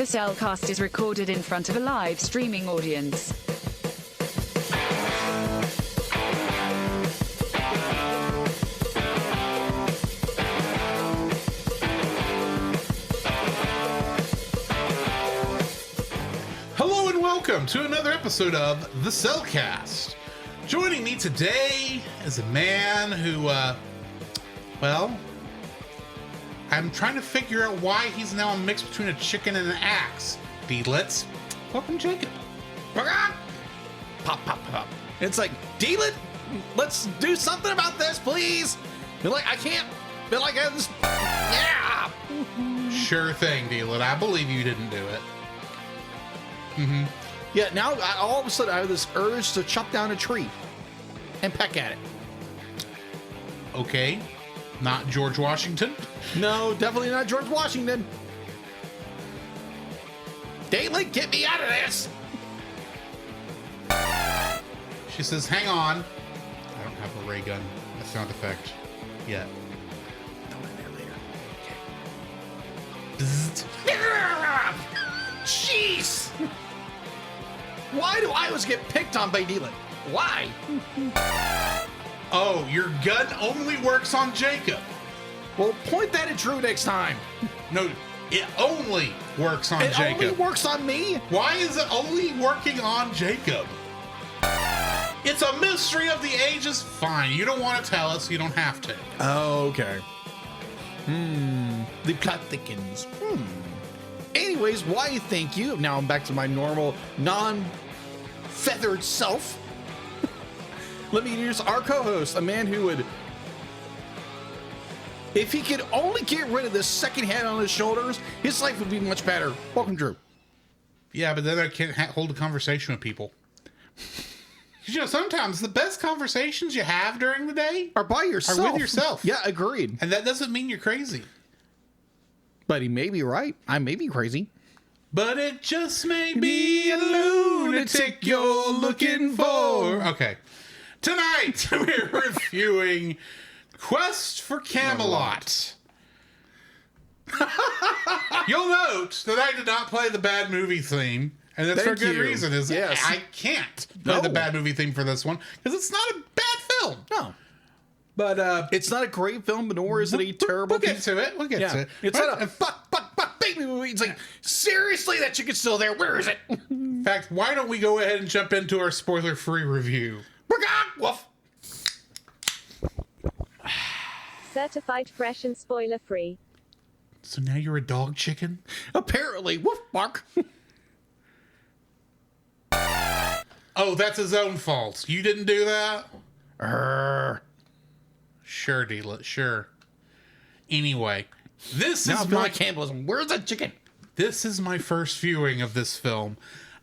The Cellcast is recorded in front of a live streaming audience. Hello and welcome to another episode of The Cellcast. Joining me today is a man who, I'm trying to figure out why he's now a mix between a chicken and an axe. Deedlitz. Welcome, Jacob. Pop, pop, pop. It's like, Deedlit, let's do something about this, please. You're like, I can't. Feel like I just, yeah. Sure thing, Deedlit. I believe you didn't do it. Mm-hmm. Yeah, now all of a sudden I have this urge to chop down a tree and peck at it. Okay. Not George Washington. No, definitely not George Washington. Deedlit, get me out of this. She says, hang on. I don't have a ray gun. A sound effect yet. Throw it in there later. Okay. Jeez. Why do I always get picked on by Deedlit? Why? Oh, your gun only works on Jacob. Well, point that at Drew next time. No, it only works on Jacob. It only works on me? Why is it only working on Jacob? It's a mystery of the ages. Fine, you don't want to tell us, you don't have to. Oh, okay. The plot thickens. Anyways, why thank you? Now I'm back to my normal, non-feathered self. Let me introduce our co-host, a man who would, if he could only get rid of this second head on his shoulders, his life would be much better. Welcome, Drew. Yeah, but then I can't hold a conversation with people. You know, sometimes the best conversations you have during the day Are by yourself. Are with yourself. Yeah, agreed. And that doesn't mean you're crazy. But he may be right. I may be crazy. But it just may be a lunatic you're looking for. Okay. Tonight, we're reviewing Quest for Camelot. You'll note that I did not play the bad movie theme, and that's for a good reason. Yes. I can't play the bad movie theme for this one, because it's not a bad film. No. But it's not a great film, nor is it a terrible We'll get to it. We'll get to it. It's not a fuck baby movie. It's like, seriously, that chicken's still there. Where is it? In fact, why don't we go ahead and jump into our spoiler-free review? We're gone. Woof. Certified fresh and spoiler free. So now you're a dog chicken? Apparently. Woof, bark. Oh, that's his own fault. You didn't do that? Sure, Deedlit, sure. Anyway, this Now is my my cannibalism. Where's the chicken? This is my first viewing of this film.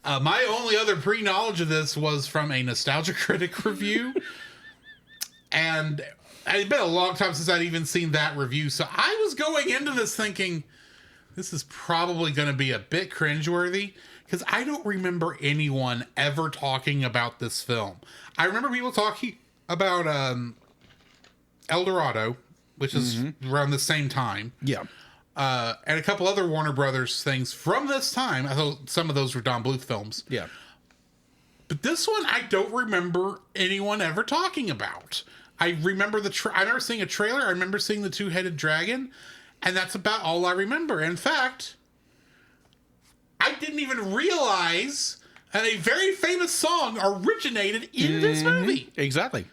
My only other pre-knowledge of this was from a Nostalgia Critic review. And it's been a long time since I'd even seen that review. So I was going into this thinking, this is probably going to be a bit cringeworthy, because I don't remember anyone ever talking about this film. I remember people talking about El Dorado, which is around the same time. Yeah. And a couple other Warner Brothers things from this time. I thought some of those were Don Bluth films. Yeah. But this one, I don't remember anyone ever talking about. I remember I remember seeing a trailer. I remember seeing the two-headed dragon. And that's about all I remember. In fact, I didn't even realize that a very famous song originated in this movie. Exactly.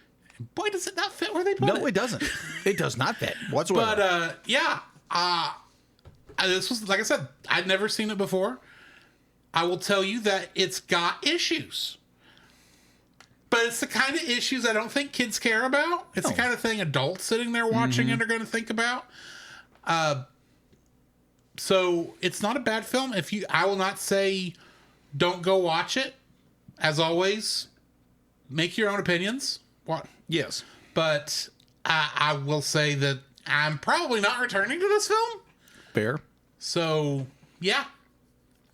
Boy, does it not fit where they put it. No, it doesn't. It does not fit whatsoever. But, yeah. This was, like I said, I'd never seen it before. I will tell you that it's got issues. But it's the kind of issues I don't think kids care about. It's the kind of thing adults sitting there watching it are going to think about. So it's not a bad film. I will not say don't go watch it. As always, make your own opinions. Yes. But I will say that I'm probably not returning to this film. Fair. So, yeah.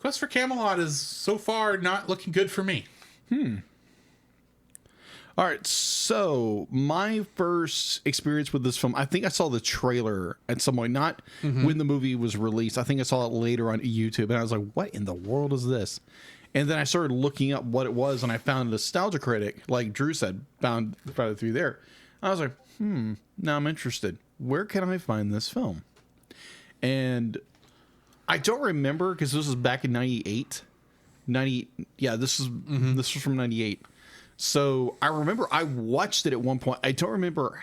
Quest for Camelot is so far not looking good for me. All right, so my first experience with this film, I think I saw the trailer at some point, not when the movie was released. I think I saw it later on YouTube, and I was like, what in the world is this? And then I started looking up what it was, and I found Nostalgia Critic, like Drew said, found it through there. I was like, now I'm interested. Where can I find this film? And I don't remember, because this was back in 98. This was from 98. So I remember I watched it at one point. I don't remember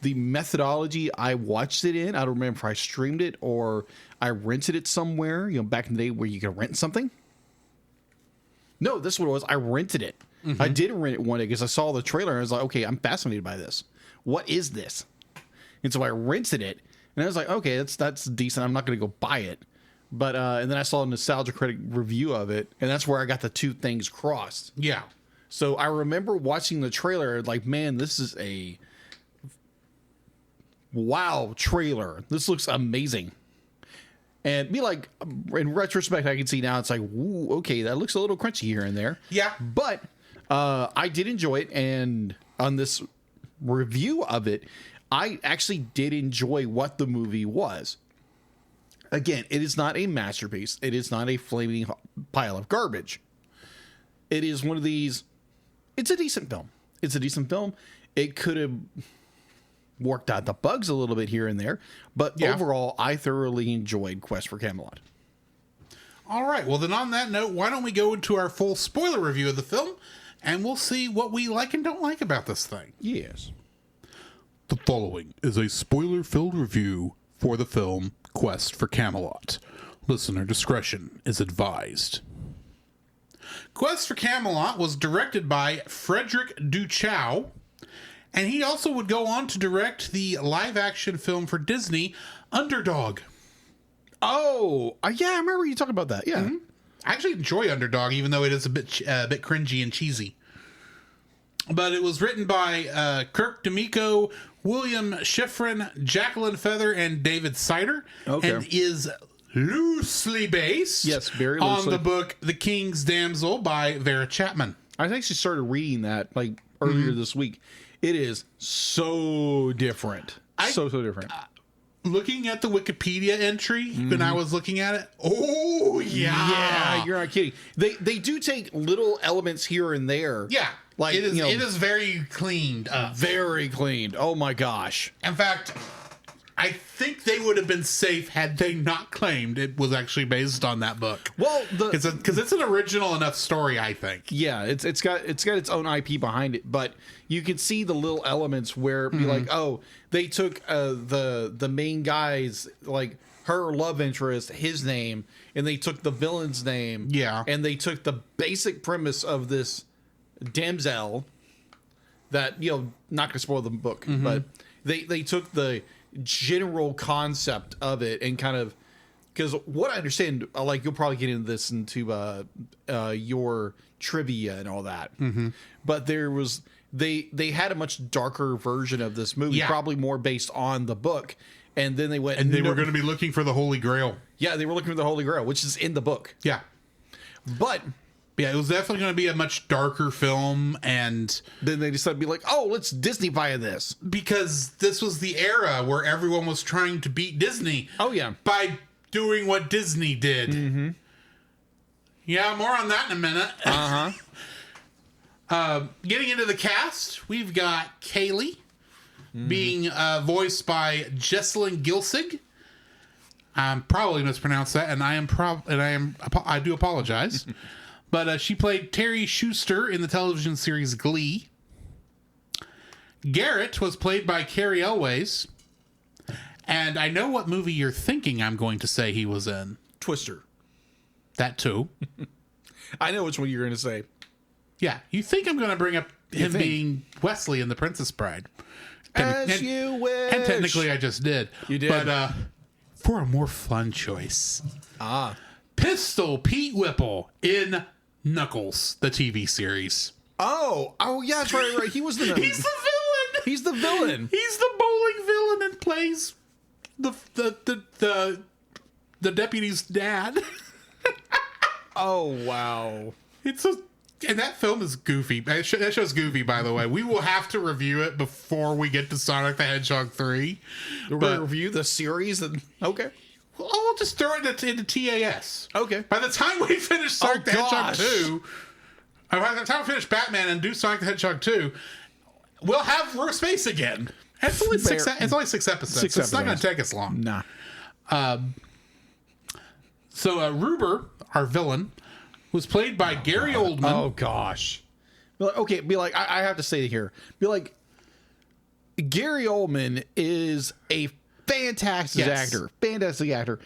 the methodology I watched it in. I don't remember if I streamed it or I rented it somewhere, back in the day where you could rent something. No, this is what it was. I rented it. I did rent it one day because I saw the trailer and I was like, okay, I'm fascinated by this. What is this? And so I rented it and I was like, okay, that's decent. I'm not going to go buy it. But and then I saw a Nostalgia Critic review of it, and that's where I got the two things crossed. Yeah. So I remember watching the trailer, like, man, this is a wow trailer. This looks amazing. And be like, in retrospect, I can see now it's like, ooh, okay, that looks a little crunchy here and there. Yeah. But I did enjoy it, and on this review of it, I actually did enjoy what the movie was. Again, it is not a masterpiece. It is not a flaming pile of garbage. It is one of these. It's a decent film. It could have worked out the bugs a little bit here and there, but overall, I thoroughly enjoyed Quest for Camelot. All right. Well, then on that note, why don't we go into our full spoiler review of the film, and we'll see what we like and don't like about this thing. Yes. The following is a spoiler-filled review for the film Quest for Camelot. Listener discretion is advised. Quest for Camelot was directed by Frederick Duchow, and he also would go on to direct the live-action film for Disney, Underdog. Oh, yeah, I remember you talking about that. Yeah. I actually enjoy Underdog, even though it is a bit cringy and cheesy. But it was written by Kirk D'Amico, William Schifrin, Jacqueline Feather, and David Sider, and is loosely based very on loosely the book The King's Damsel by Vera Chapman. I actually started reading that like earlier this week. It is so different. So different. Looking at the Wikipedia entry when I was looking at it, yeah, you're not kidding. They do take little elements here and there. Yeah, like it is very cleaned up. Very cleaned. Oh my gosh. In fact, I think they would have been safe had they not claimed it was actually based on that book. Well, because it's an original enough story, I think. Yeah, it's got its own IP behind it, but you can see the little elements where it'd be like, oh, they took the main guy's, like, her love interest, his name, and they took the villain's name. Yeah. And they took the basic premise of this damsel that, not gonna spoil the book, but they took the general concept of it and kind of, because what I understand, like, you'll probably get into this into your trivia and all that, but there was they had a much darker version of this movie, probably more based on the book, and then they went and they were going to be looking for the Holy Grail. Yeah, they were looking for the Holy Grail, which is in the book. Yeah, but yeah, it was definitely going to be a much darker film, and then they decided to be like, oh, let's Disney-fy this. Because this was the era where everyone was trying to beat Disney. Oh, yeah. By doing what Disney did. Yeah, more on that in a minute. Getting into the cast, we've got Kaylee being voiced by Jessalyn Gilsig. I'm probably mispronounced that, and I do apologize. But she played Terry Schuster in the television series Glee. Garrett was played by Carrie Elways. And I know what movie you're thinking I'm going to say he was in. Twister. That too. I know which one you're going to say. Yeah, you think I'm going to bring up him being Wesley in The Princess Bride. As you wish. And technically I just did. You did. But for a more fun choice. Pistol Pete Whipple in Knuckles, the TV series. Oh, yeah, that's right. He was the villain. He's the villain. He's the villain. He's the bowling villain and plays the deputy's dad. Oh, wow. It's And that film is goofy. That show's goofy, by the way. We will have to review it before we get to Sonic the Hedgehog 3. We'll review the series. And okay. Well, we'll just throw it into TAS. Okay. By the time we finish Sonic the Hedgehog 2, by the time we finish Batman and do Sonic the Hedgehog 2, we'll have Roar Space again. And it's only six episodes. So it's not going to take us long. Nah. So Ruber, our villain, was played by Gary Oldman. Oh gosh. I have to say it here. Gary Oldman is a fantastic actor. Fantastic actor.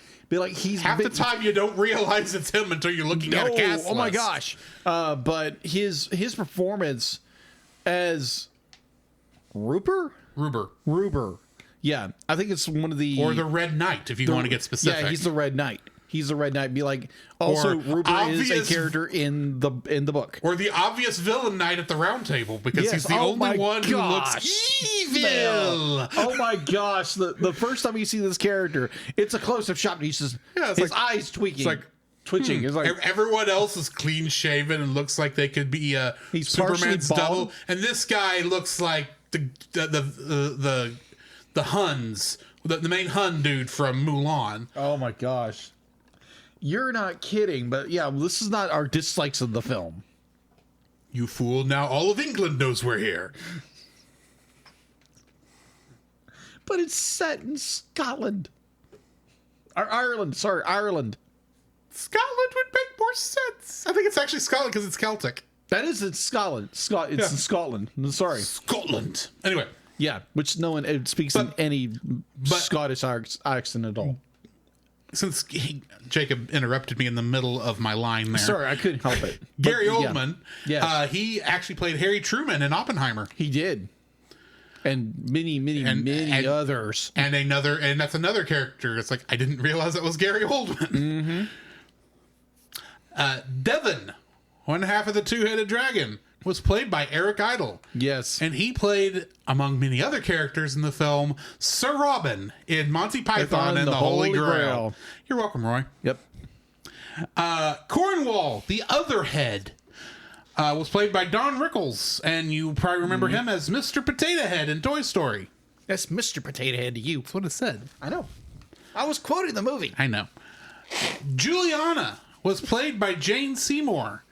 He's half the time you don't realize it's him until you're looking at a cast list. Oh my gosh. But his performance as Ruber. Yeah, I think it's one of the or the Red Knight if you want to get specific. Yeah, he's the Red Knight. Also, Ruber is a character in the book. Or the obvious villain knight at the round table because he's the only one who looks evil. Oh my gosh. The first time you see this character, it's a close-up shot and he's just his eyes tweaking. It's like twitching. It's like everyone else is clean shaven and looks like they could be he's Superman's double. And this guy looks like the Huns, the main Hun dude from Mulan. Oh my gosh. You're not kidding, but yeah, this is not our dislikes of the film. You fool, now all of England knows we're here. But it's set in Scotland. Or Ireland, sorry, Ireland. Scotland would make more sense. I think it's actually Scotland because it's Celtic. That is in Scotland. In Scotland. I'm sorry. Scotland. Anyway. Yeah, which no one speaks in any Scottish accent at all. Since Jacob interrupted me in the middle of my line there. Sorry, I couldn't help it. Gary Oldman, yes. He actually played Harry Truman in Oppenheimer. He did. And many others. And that's another character. It's like, I didn't realize that was Gary Oldman. Mm-hmm. Devon, one half of the two-headed dragon, was played by Eric Idle. Yes. And he played, among many other characters in the film, Sir Robin in Monty Python and the Holy Grail. You're welcome, Roy. Yep. Cornwall, the other head, was played by Don Rickles. And you probably remember him as Mr. Potato Head in Toy Story. That's Mr. Potato Head to you. That's what it said. I know. I was quoting the movie. I know. Juliana was played by Jane Seymour.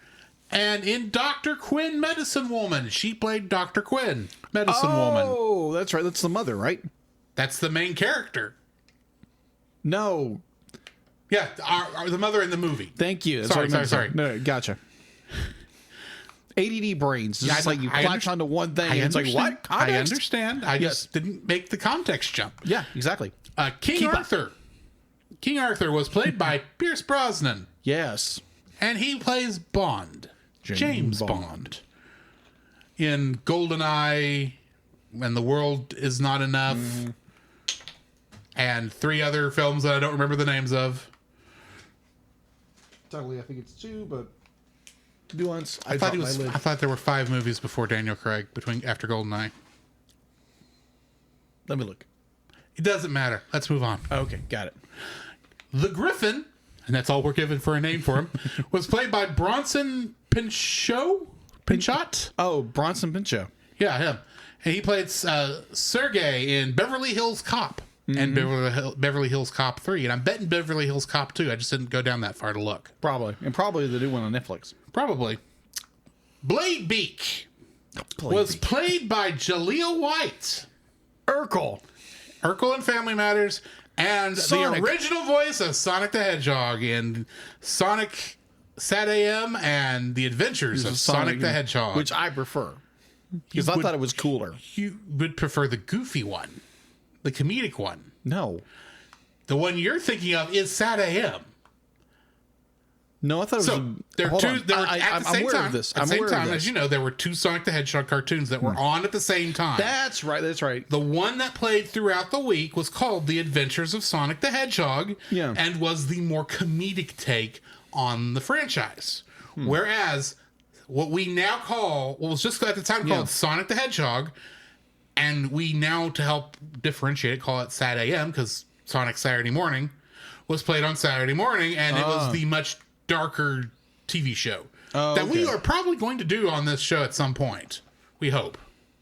And in Dr. Quinn, Medicine Woman, she played Dr. Quinn, Medicine Woman. Oh, that's right. That's the mother, right? That's the main character. No. Yeah, the mother in the movie. Thank you. That's sorry. No, gotcha. ADD brains. It's like you latch onto one thing and it's like, what? Context? I understand. I just didn't make the context jump. Yeah, exactly. King Arthur. King Arthur was played by Pierce Brosnan. Yes. And he plays Bond. James Bond. In GoldenEye, When the World Is Not Enough, and 3 other films that I don't remember the names of. Totally, I think it's 2, but nuance. I thought there were 5 movies before Daniel Craig after GoldenEye. Let me look. It doesn't matter. Let's move on. Okay, got it. The Griffin, and that's all we're given for a name for him, was played by Bronson Pinchot? Oh, Bronson Pinchot. Yeah, him. And he played Sergey in Beverly Hills Cop and Beverly Hills Cop 3. And I'm betting Beverly Hills Cop 2. I just didn't go down that far to look. Probably. And probably the new one on Netflix. Probably. Blade Beak was played by Jaleel White. Urkel in Family Matters. And Sonic. The original voice of Sonic the Hedgehog in Sonic Sat AM and The Adventures of Sonic the Hedgehog. Which I prefer. Because I thought it was cooler. You would prefer the goofy one. The comedic one. No. The one you're thinking of is Sat AM. No, I thought it was... There were two... I'm aware of this. At the same time, as you know, there were 2 Sonic the Hedgehog cartoons that were on at the same time. That's right. The one that played throughout the week was called The Adventures of Sonic the Hedgehog. Yeah. And was the more comedic take on the franchise. Whereas what we now call, was just at the time called Sonic the Hedgehog, and we now, to help differentiate it, call it Sat AM, because Sonic Saturday Morning was played on Saturday morning, and it was the much darker TV show. that we okay. are probably going to do on this show at some point. We hope,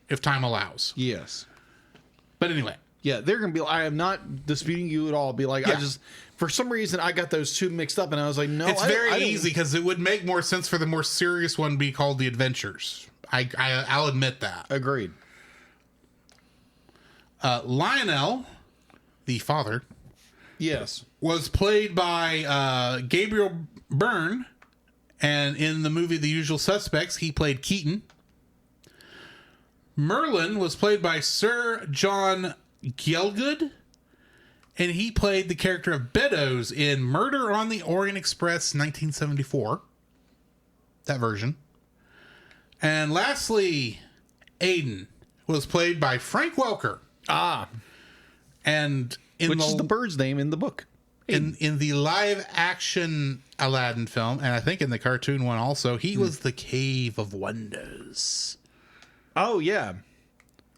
if time allows. Yes. But anyway. Yeah, they're going to be, I am not disputing you at all. Be like, Yeah. for some reason, I got those two mixed up, and I was like, no, It's I very don't- easy because it would make more sense for the more serious one to be called The Adventures. I'll admit that. Agreed. Lionel, the father, Yes. was played by Gabriel Byrne, and in the movie The Usual Suspects, he played Keaton. Merlin was played by Sir John Gielgud, and he played the character of Beddoes in Murder on the Orient Express 1974. That version. And lastly, Aiden was played by Frank Welker. And Which is the bird's name in the book. in the live action Aladdin film, and I think in the cartoon one also, he was the Cave of Wonders. Oh, yeah.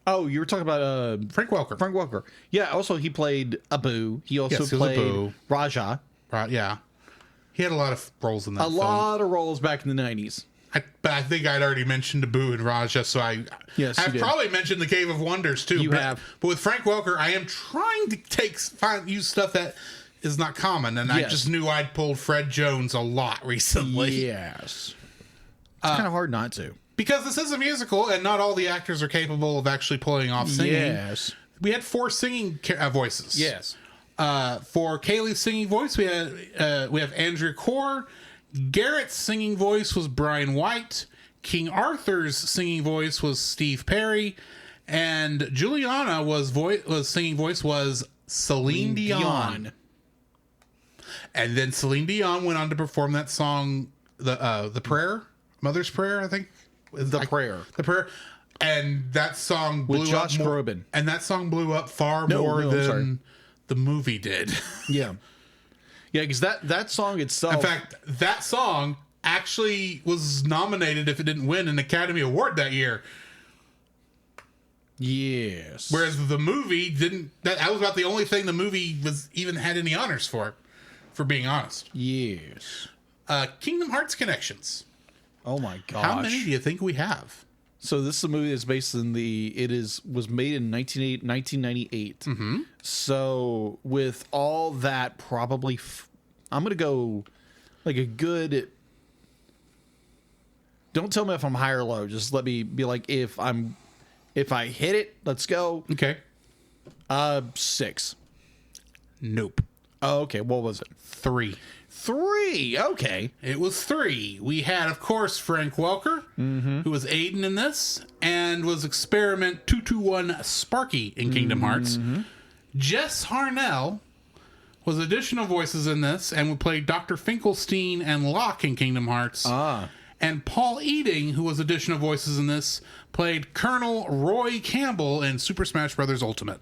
Oh, you were talking about Frank Welker. Frank Welker. Yeah, also he played Abu. He also Yes, he was played Abu. Raja. Right, yeah. He had a lot of roles in that A film. lot of roles back in the 90s. But I think I'd already mentioned Abu and Raja, so Yes, you I've did. probably mentioned the Cave of Wonders too. You have. But with Frank Welker, I am trying to use stuff that is not common, and I Yes. just knew I'd pulled Fred Jones a lot recently. Yes. It's kind of hard not to. Because this is a musical, and not all the actors are capable of actually pulling off singing. Yes. We had 4 singing voices. Yes. For Kaylee's singing voice, we have Andrea Corr. Garrett's singing voice was Brian White. King Arthur's singing voice was Steve Perry, and Juliana was singing voice was Celine Dion. And then Celine Dion went on to perform that song, the prayer, Mother's Prayer, I think. The prayer. And that song blew With Josh up Groban. And that song blew up far more I'm sorry. than the movie did. Yeah. Yeah, because that song itself. In fact, that song actually was nominated, if it didn't win, an Academy Award that year. Yes. Whereas the movie didn't. That was about the only thing the movie was even had any honors for being honest. Yes. Kingdom Hearts connections. Oh my gosh. How many do you think we have? So this is a movie that's based in was made in 1998. Mm-hmm. So with all that, probably I'm gonna go like a good. Don't tell me if I'm high or low. Just let me be like if I hit it, let's go. Okay. 6. Nope. Oh, okay. What was it? 3. 3. Okay. It was 3. We had, of course, Frank Welker, who was Aiden in this, and was Experiment 221 Sparky in Kingdom Hearts. Jess Harnell was additional voices in this, and would play Dr. Finkelstein and Locke in Kingdom Hearts. And Paul Eading, who was additional voices in this, played Colonel Roy Campbell in Super Smash Bros. Ultimate.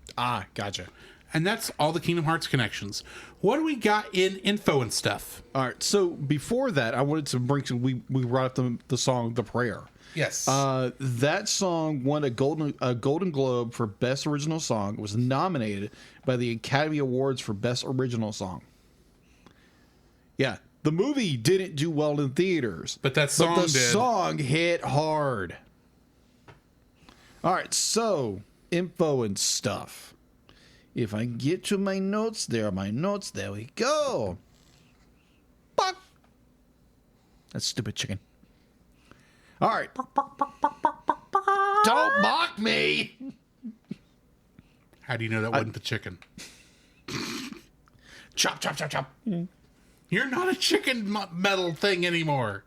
Gotcha. And that's all the Kingdom Hearts connections. What do we got in info and stuff? All right. So before that, I wanted to bring some. We brought up the song "The Prayer." Yes. That song won a Golden Globe for Best Original Song. It was nominated by the Academy Awards for Best Original Song. Yeah, the movie didn't do well in theaters, But that song the did. song hit hard. All right, so info and stuff. If I get to my notes, there we go. Buck. That's stupid chicken. All right. Don't mock me. How do you know that wasn't the chicken? Chop, chop, chop, chop. You're not a chicken metal thing anymore.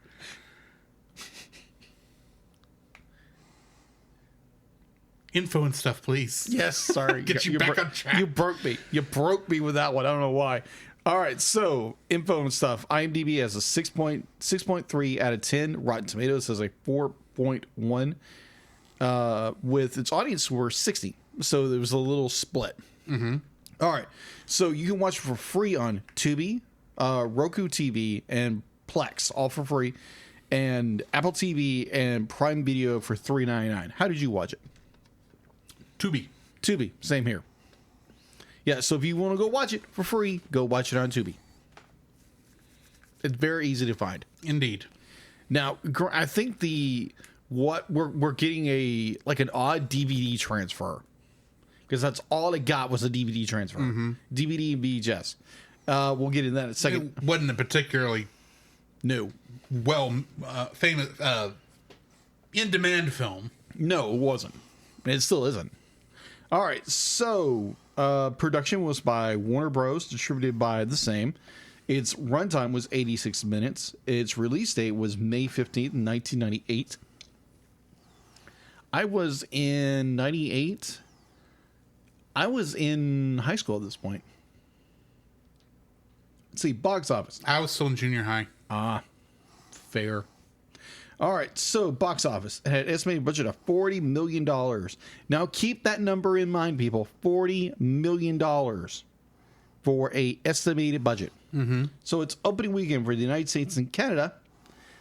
Info and stuff, please. Yes, sorry. Get you back on track. You broke me. You broke me with that one. I don't know why. All right, so info and stuff. IMDb has a 6.3 out of 10. Rotten Tomatoes has a 4.1. With its audience score 60. So there was a little split. Mm-hmm. All right, so you can watch it for free on Tubi, Roku TV, and Plex, all for free, and Apple TV and Prime Video for $3.99. How did you watch it? Tubi, same here. Yeah, so if you want to go watch it for free, go watch it on Tubi. It's very easy to find. Indeed. Now, I think what we're getting an odd DVD transfer, because that's all it got was a DVD transfer, DVD and VHS. We'll get into that in a second. It wasn't a particularly famous in demand film. No, it wasn't. It still isn't. All right, so production was by Warner Bros., distributed by the same. Its runtime was 86 minutes. Its release date was May 15th, 1998. I was in 98. I was in high school at this point. Let's see, box office. I was still in junior high. Fair. All right, so box office. It had an estimated budget of $40 million. Now keep that number in mind, people. $40 million for a estimated budget. Mm-hmm. So it's opening weekend for the United States and Canada.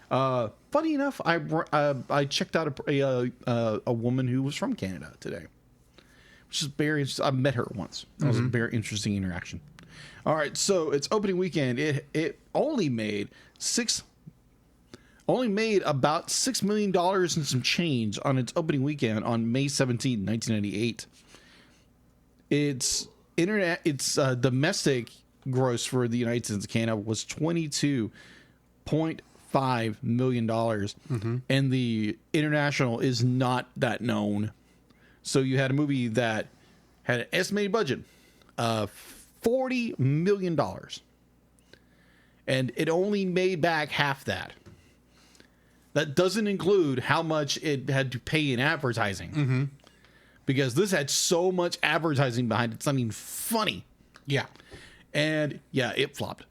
Funny enough, I checked out a woman who was from Canada today, which is very interesting. I met her once. That was a very interesting interaction. All right, so it's opening weekend. It only made about $6 million and some change on its opening weekend on May 17, 1998. Its domestic gross for the United States and Canada was $22.5 million, and the international is not that known. So you had a movie that had an estimated budget of $40 million, and it only made back half that. That doesn't include how much it had to pay in advertising, because this had so much advertising behind it. It's not even funny. Yeah. And yeah, it flopped.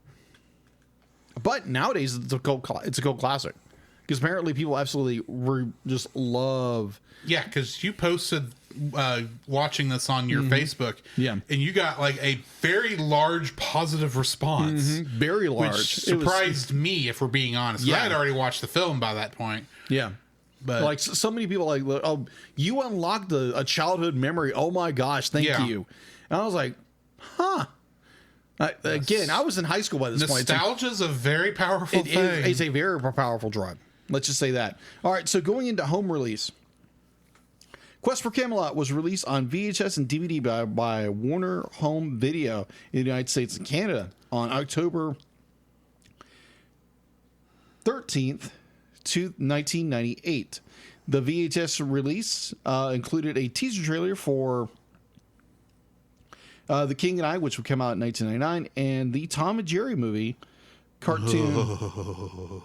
But nowadays it's a cult classic, because apparently people absolutely just love. Yeah, because you posted watching this on your Facebook. Yeah. And you got like a very large positive response. Very large. Which surprised me, if we're being honest. Yeah. I had already watched the film by that point. Yeah. But like so many people like, oh, you unlocked a childhood memory. Oh my gosh, thank you. And I was like, huh. Again, I was in high school by this point. Nostalgia's a very powerful thing. It's a very powerful drug. Let's just say that. All right, so going into home release. Quest for Camelot was released on VHS and DVD by Warner Home Video in the United States and Canada on October 13th to 1998. The VHS release included a teaser trailer for The King and I, which would come out in 1999, and the Tom and Jerry movie cartoon,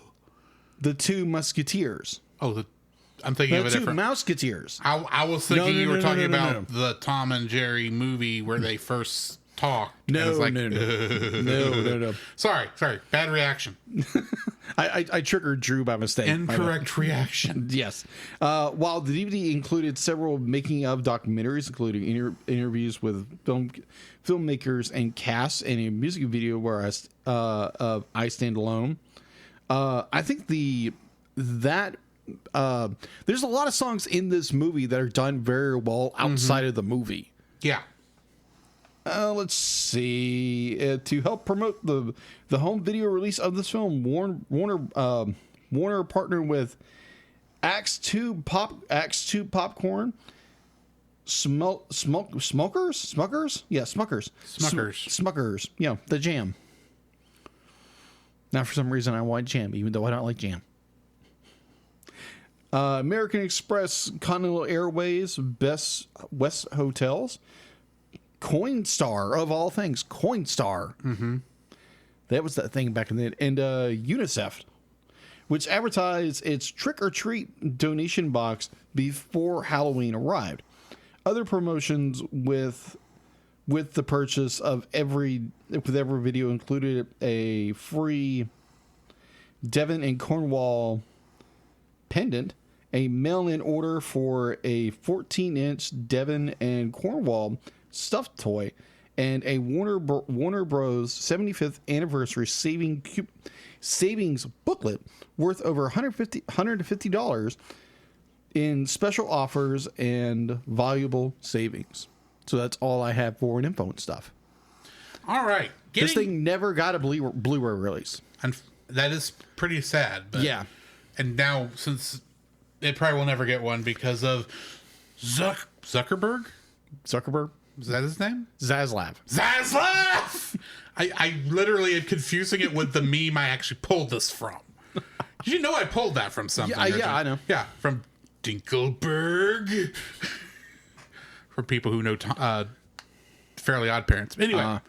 The Two Musketeers. Oh, I'm thinking of a different. The Two Mouseketeers. I was thinking you were talking about the Tom and Jerry movie where they first talked. No. Sorry. Bad reaction. I triggered Drew by mistake. Incorrect reaction. Yes. While the DVD included several making of documentaries, including interviews with filmmakers and casts, and a music video where I Stand Alone. I think there's a lot of songs in this movie that are done very well outside of the movie. Yeah. Let's see. To help promote the home video release of this film, Warner partnered with Axe 2 Popcorn, Smuckers. Yeah, Smuckers. Yeah, the jam. Now, for some reason, I want jam, even though I don't like jam. American Express, Continental Airways, Best West Hotels, Coinstar, of all things, Coinstar. That was that thing back in the day. And UNICEF, which advertised its trick-or-treat donation box before Halloween arrived. Other promotions with the purchase of every video included a free Devon and Cornwall pendant, a mail-in order for a 14-inch Devon and Cornwall stuffed toy, and a Warner Bros. 75th anniversary savings booklet worth over $150 in special offers and valuable savings. So that's all I have for info and stuff. All right. This thing never got a Blu-ray release. And that is pretty sad. But yeah. And now, since it probably will never get one because of Zuckerberg? Zuckerberg? Is that his name? Zaslav. Zaslav! I literally am confusing it with the meme I actually pulled this from. Did you know I pulled that from something? Yeah, I know. Yeah, from Dinkelberg. For people who know Fairly Odd Parents. Anyway,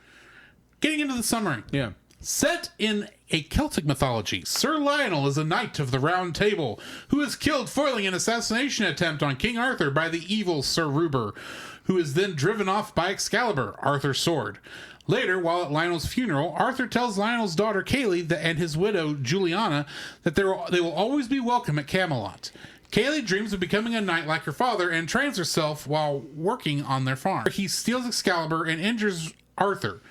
getting into the summary. Yeah. Set in a Celtic mythology, Sir Lionel is a knight of the Round Table who is killed foiling an assassination attempt on King Arthur by the evil Sir Ruber, who is then driven off by Excalibur, Arthur's sword. Later, while at Lionel's funeral, Arthur tells Lionel's daughter Kaylee and his widow Juliana that they will always be welcome at Camelot. Kaylee dreams of becoming a knight like her father and trains herself while working on their farm. He steals Excalibur and injures Arthur.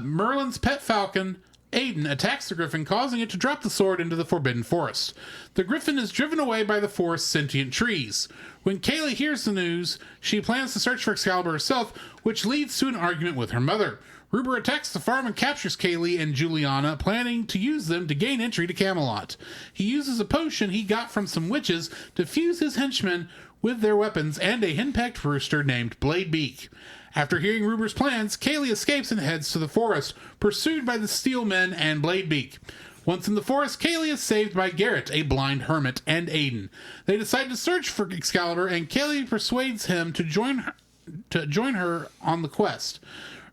Merlin's pet falcon, Aiden, attacks the griffin, causing it to drop the sword into the Forbidden Forest. The griffin is driven away by the forest's sentient trees. When Kaylee hears the news, she plans to search for Excalibur herself, which leads to an argument with her mother. Ruber attacks the farm and captures Kaylee and Juliana, planning to use them to gain entry to Camelot. He uses a potion he got from some witches to fuse his henchmen with their weapons and a henpecked rooster named Bladebeak. After hearing Ruber's plans, Kaylee escapes and heads to the forest, pursued by the Steel Men and Bladebeak. Once in the forest, Kaylee is saved by Garrett, a blind hermit, and Aiden. They decide to search for Excalibur, and Kaylee persuades him to join her on the quest.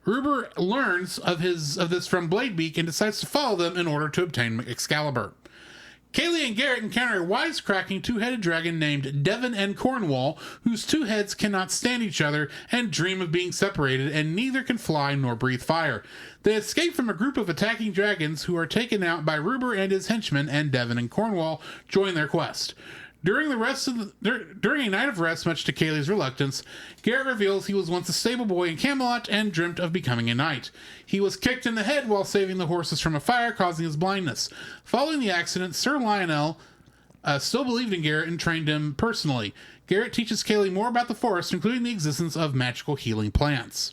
Ruber learns of this from Bladebeak and decides to follow them in order to obtain Excalibur. Kaylee and Garrett encounter a wisecracking two-headed dragon named Devon and Cornwall, whose two heads cannot stand each other and dream of being separated, and neither can fly nor breathe fire. They escape from a group of attacking dragons who are taken out by Ruber and his henchmen, and Devon and Cornwall join their quest. During a night of rest, much to Kaylee's reluctance, Garrett reveals he was once a stable boy in Camelot and dreamt of becoming a knight. He was kicked in the head while saving the horses from a fire, causing his blindness. Following the accident, Sir Lionel still believed in Garrett and trained him personally. Garrett teaches Kaylee more about the forest, including the existence of magical healing plants.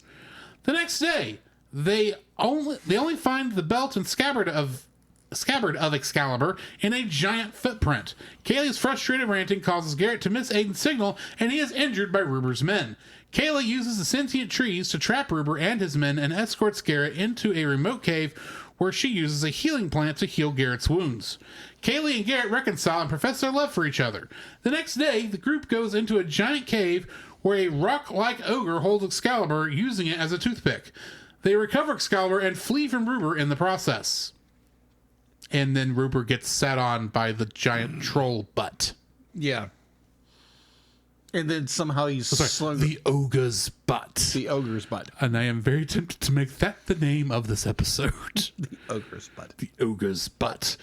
The next day, they only find the belt and scabbard of Excalibur in a giant footprint. Kaylee's frustrated ranting causes Garrett to miss Aiden's signal, and he is injured by Ruber's men. Kaylee uses the sentient trees to trap Ruber and his men and escorts Garrett into a remote cave where she uses a healing plant to heal Garrett's wounds. Kaylee and Garrett reconcile and profess their love for each other. The next day, the group goes into a giant cave where a rock-like ogre holds Excalibur, using it as a toothpick. They recover Excalibur and flee from Ruber in the process. And then Ruber gets sat on by the giant troll butt. Yeah. And then somehow he's slung... The ogre's butt. The ogre's butt. And I am very tempted to make that the name of this episode. The ogre's butt. The ogre's butt.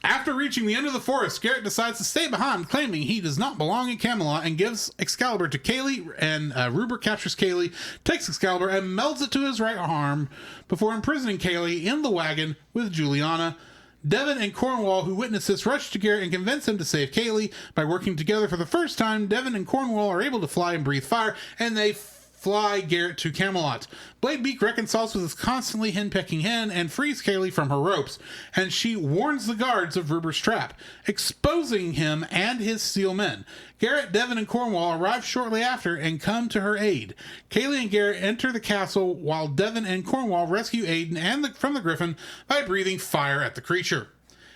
After reaching the end of the forest, Garrett decides to stay behind, claiming he does not belong in Camelot, and gives Excalibur to Kaylee, and Ruber captures Kaylee, takes Excalibur, and melds it to his right arm before imprisoning Kaylee in the wagon with Juliana. Devon and Cornwall, who witness this, rush to Garrett and convince him to save Kaylee. By working together for the first time, Devon and Cornwall are able to fly and breathe fire, and they fly Garrett to Camelot. Bladebeak reconciles with his constantly henpecking hen and frees Kaylee from her ropes, and she warns the guards of Ruber's trap, exposing him and his steel men. Garrett, Devon, and Cornwall arrive shortly after and come to her aid. Kaylee and Garrett enter the castle while Devon and Cornwall rescue Aiden from the griffin by breathing fire at the creature.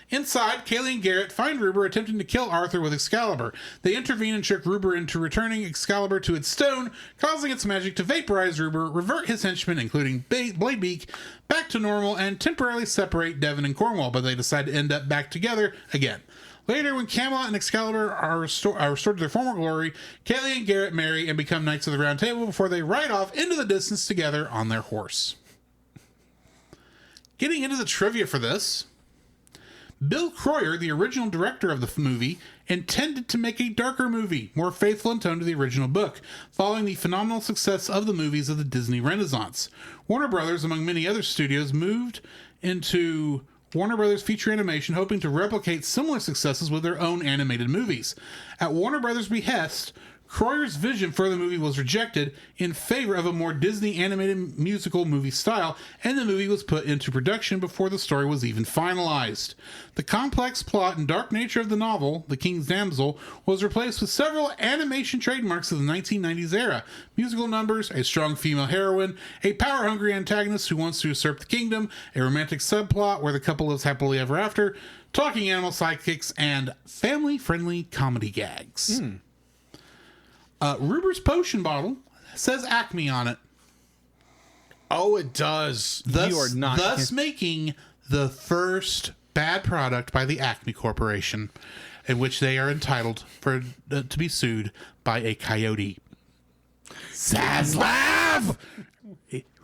Inside, Kaylee and Garrett find Ruber attempting to kill Arthur with Excalibur. They intervene and trick Ruber into returning Excalibur to its stone, causing its magic to vaporize Ruber, revert his henchmen, including Bladebeak, back to normal, and temporarily separate Devon and Cornwall, but they decide to end up back together again. Later, when Camelot and Excalibur are restored to their former glory, Kaylee and Garrett marry and become Knights of the Round Table before they ride off into the distance together on their horse. Getting into the trivia for this... Bill Croyer, the original director of the movie, intended to make a darker movie, more faithful in tone to the original book, following the phenomenal success of the movies of the Disney Renaissance. Warner Brothers, among many other studios, moved into Warner Brothers Feature Animation, hoping to replicate similar successes with their own animated movies. At Warner Brothers' behest, Croyer's vision for the movie was rejected in favor of a more Disney animated musical movie style, and the movie was put into production before the story was even finalized. The complex plot and dark nature of the novel, The King's Damsel, was replaced with several animation trademarks of the 1990s era. Musical numbers, a strong female heroine, a power-hungry antagonist who wants to usurp the kingdom, a romantic subplot where the couple lives happily ever after, talking animal sidekicks, and family-friendly comedy gags. Ruber's potion bottle says Acme on it. Oh, it does. You are not thus making the first bad product by the Acme Corporation, in which they are entitled to be sued by a coyote. Zaslav!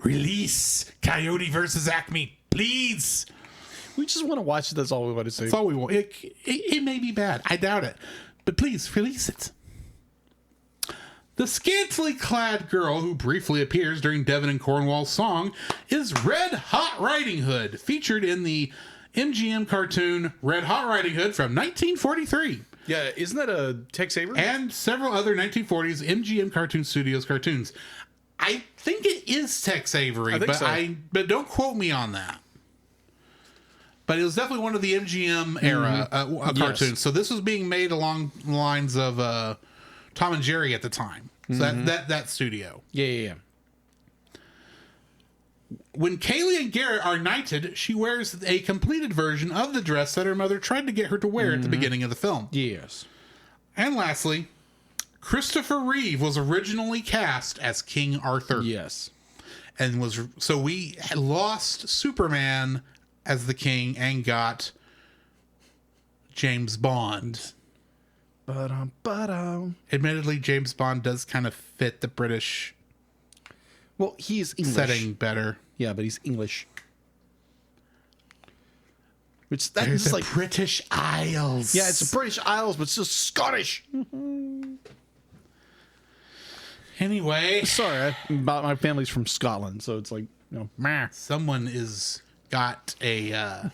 Release Coyote versus Acme, please. We just want to watch it. That's all we want to say. That's all we want. It may be bad. I doubt it. But please release it. The scantily clad girl who briefly appears during Devon and Cornwall's song is Red Hot Riding Hood, featured in the MGM cartoon Red Hot Riding Hood from 1943. Yeah, isn't that a Tex Avery? And several other 1940s MGM Cartoon Studios cartoons. I think it is Tex Avery, but don't quote me on that. But it was definitely one of the MGM era cartoons. Yes. So this was being made along the lines of Tom and Jerry at the time. So that studio. Yeah. When Kaylee and Garrett are knighted, she wears a completed version of the dress that her mother tried to get her to wear at the beginning of the film. Yes. And lastly, Christopher Reeve was originally cast as King Arthur. Yes. And so we had lost Superman as the king and got James Bond. Admittedly, James Bond does kind of fit the British he's English. Setting better. Yeah, but he's English. Which that's like British Isles. Yeah, it's the British Isles, but it's just Scottish. Anyway, sorry, my family's from Scotland, so it's like, someone got a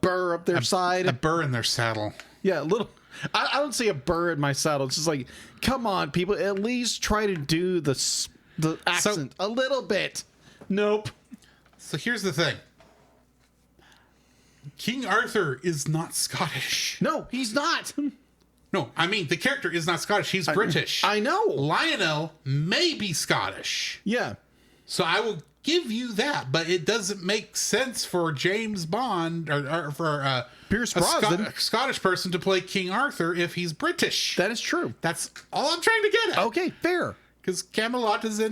burr up their side, a burr in their saddle. Yeah, a little. I don't see a burr in my saddle. It's just like, come on, people, at least try to do the accent a little bit. Nope. So here's the thing. King Arthur is not Scottish. No, he's not. No, I mean, the character is not Scottish. He's British. I know. Lionel may be Scottish. Yeah. So I will give you that, but it doesn't make sense for James Bond or for Pierce Brosnan, a Scottish person, to play King Arthur if he's British. That is true. That's all I'm trying to get at. Okay, fair. Because Camelot is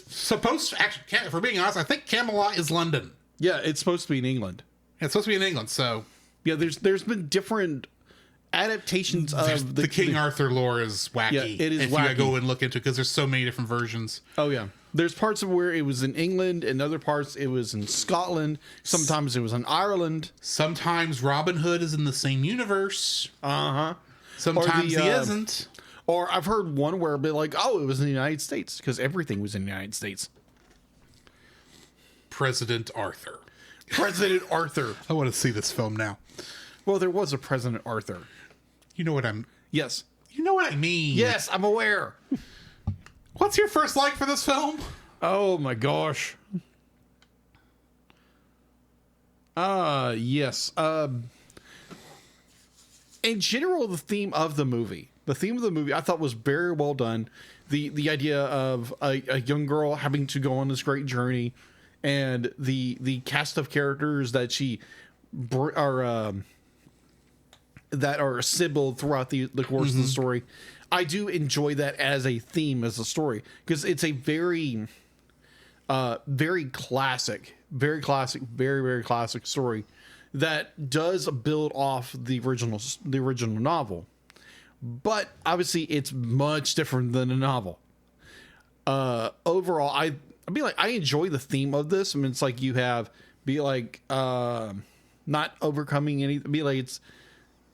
supposed to, actually, if we're being honest, I think Camelot is London. Yeah, it's supposed to be in England. It's supposed to be in England, so yeah. There's been different adaptations of the King Arthur lore is wacky. Yeah, it is if wacky. You go and look into it, because there's so many different versions. Oh yeah, there's parts of where it was in England, and other parts it was in Scotland. Sometimes it was in Ireland. Sometimes Robin Hood is in the same universe. Sometimes he isn't. Or I've heard one where it'd be like, oh, it was in the United States, because everything was in the United States. President Arthur. President Arthur. I want to see this film now. Well, there was a President Arthur. You know what I'm... Yes. You know what I mean. Yes, I'm aware. What's your first like for this film? Oh, my gosh. Yes. In general, the theme of the movie I thought was very well done. The idea of a young girl having to go on this great journey, and the cast of characters that that are assembled throughout the course of the story. I do enjoy that as a theme, as a story, because it's a very very classic, very classic story that does build off the original novel. But obviously it's much different than a novel. Overall, I enjoy the theme of this. I mean, it's like you have not overcoming anything.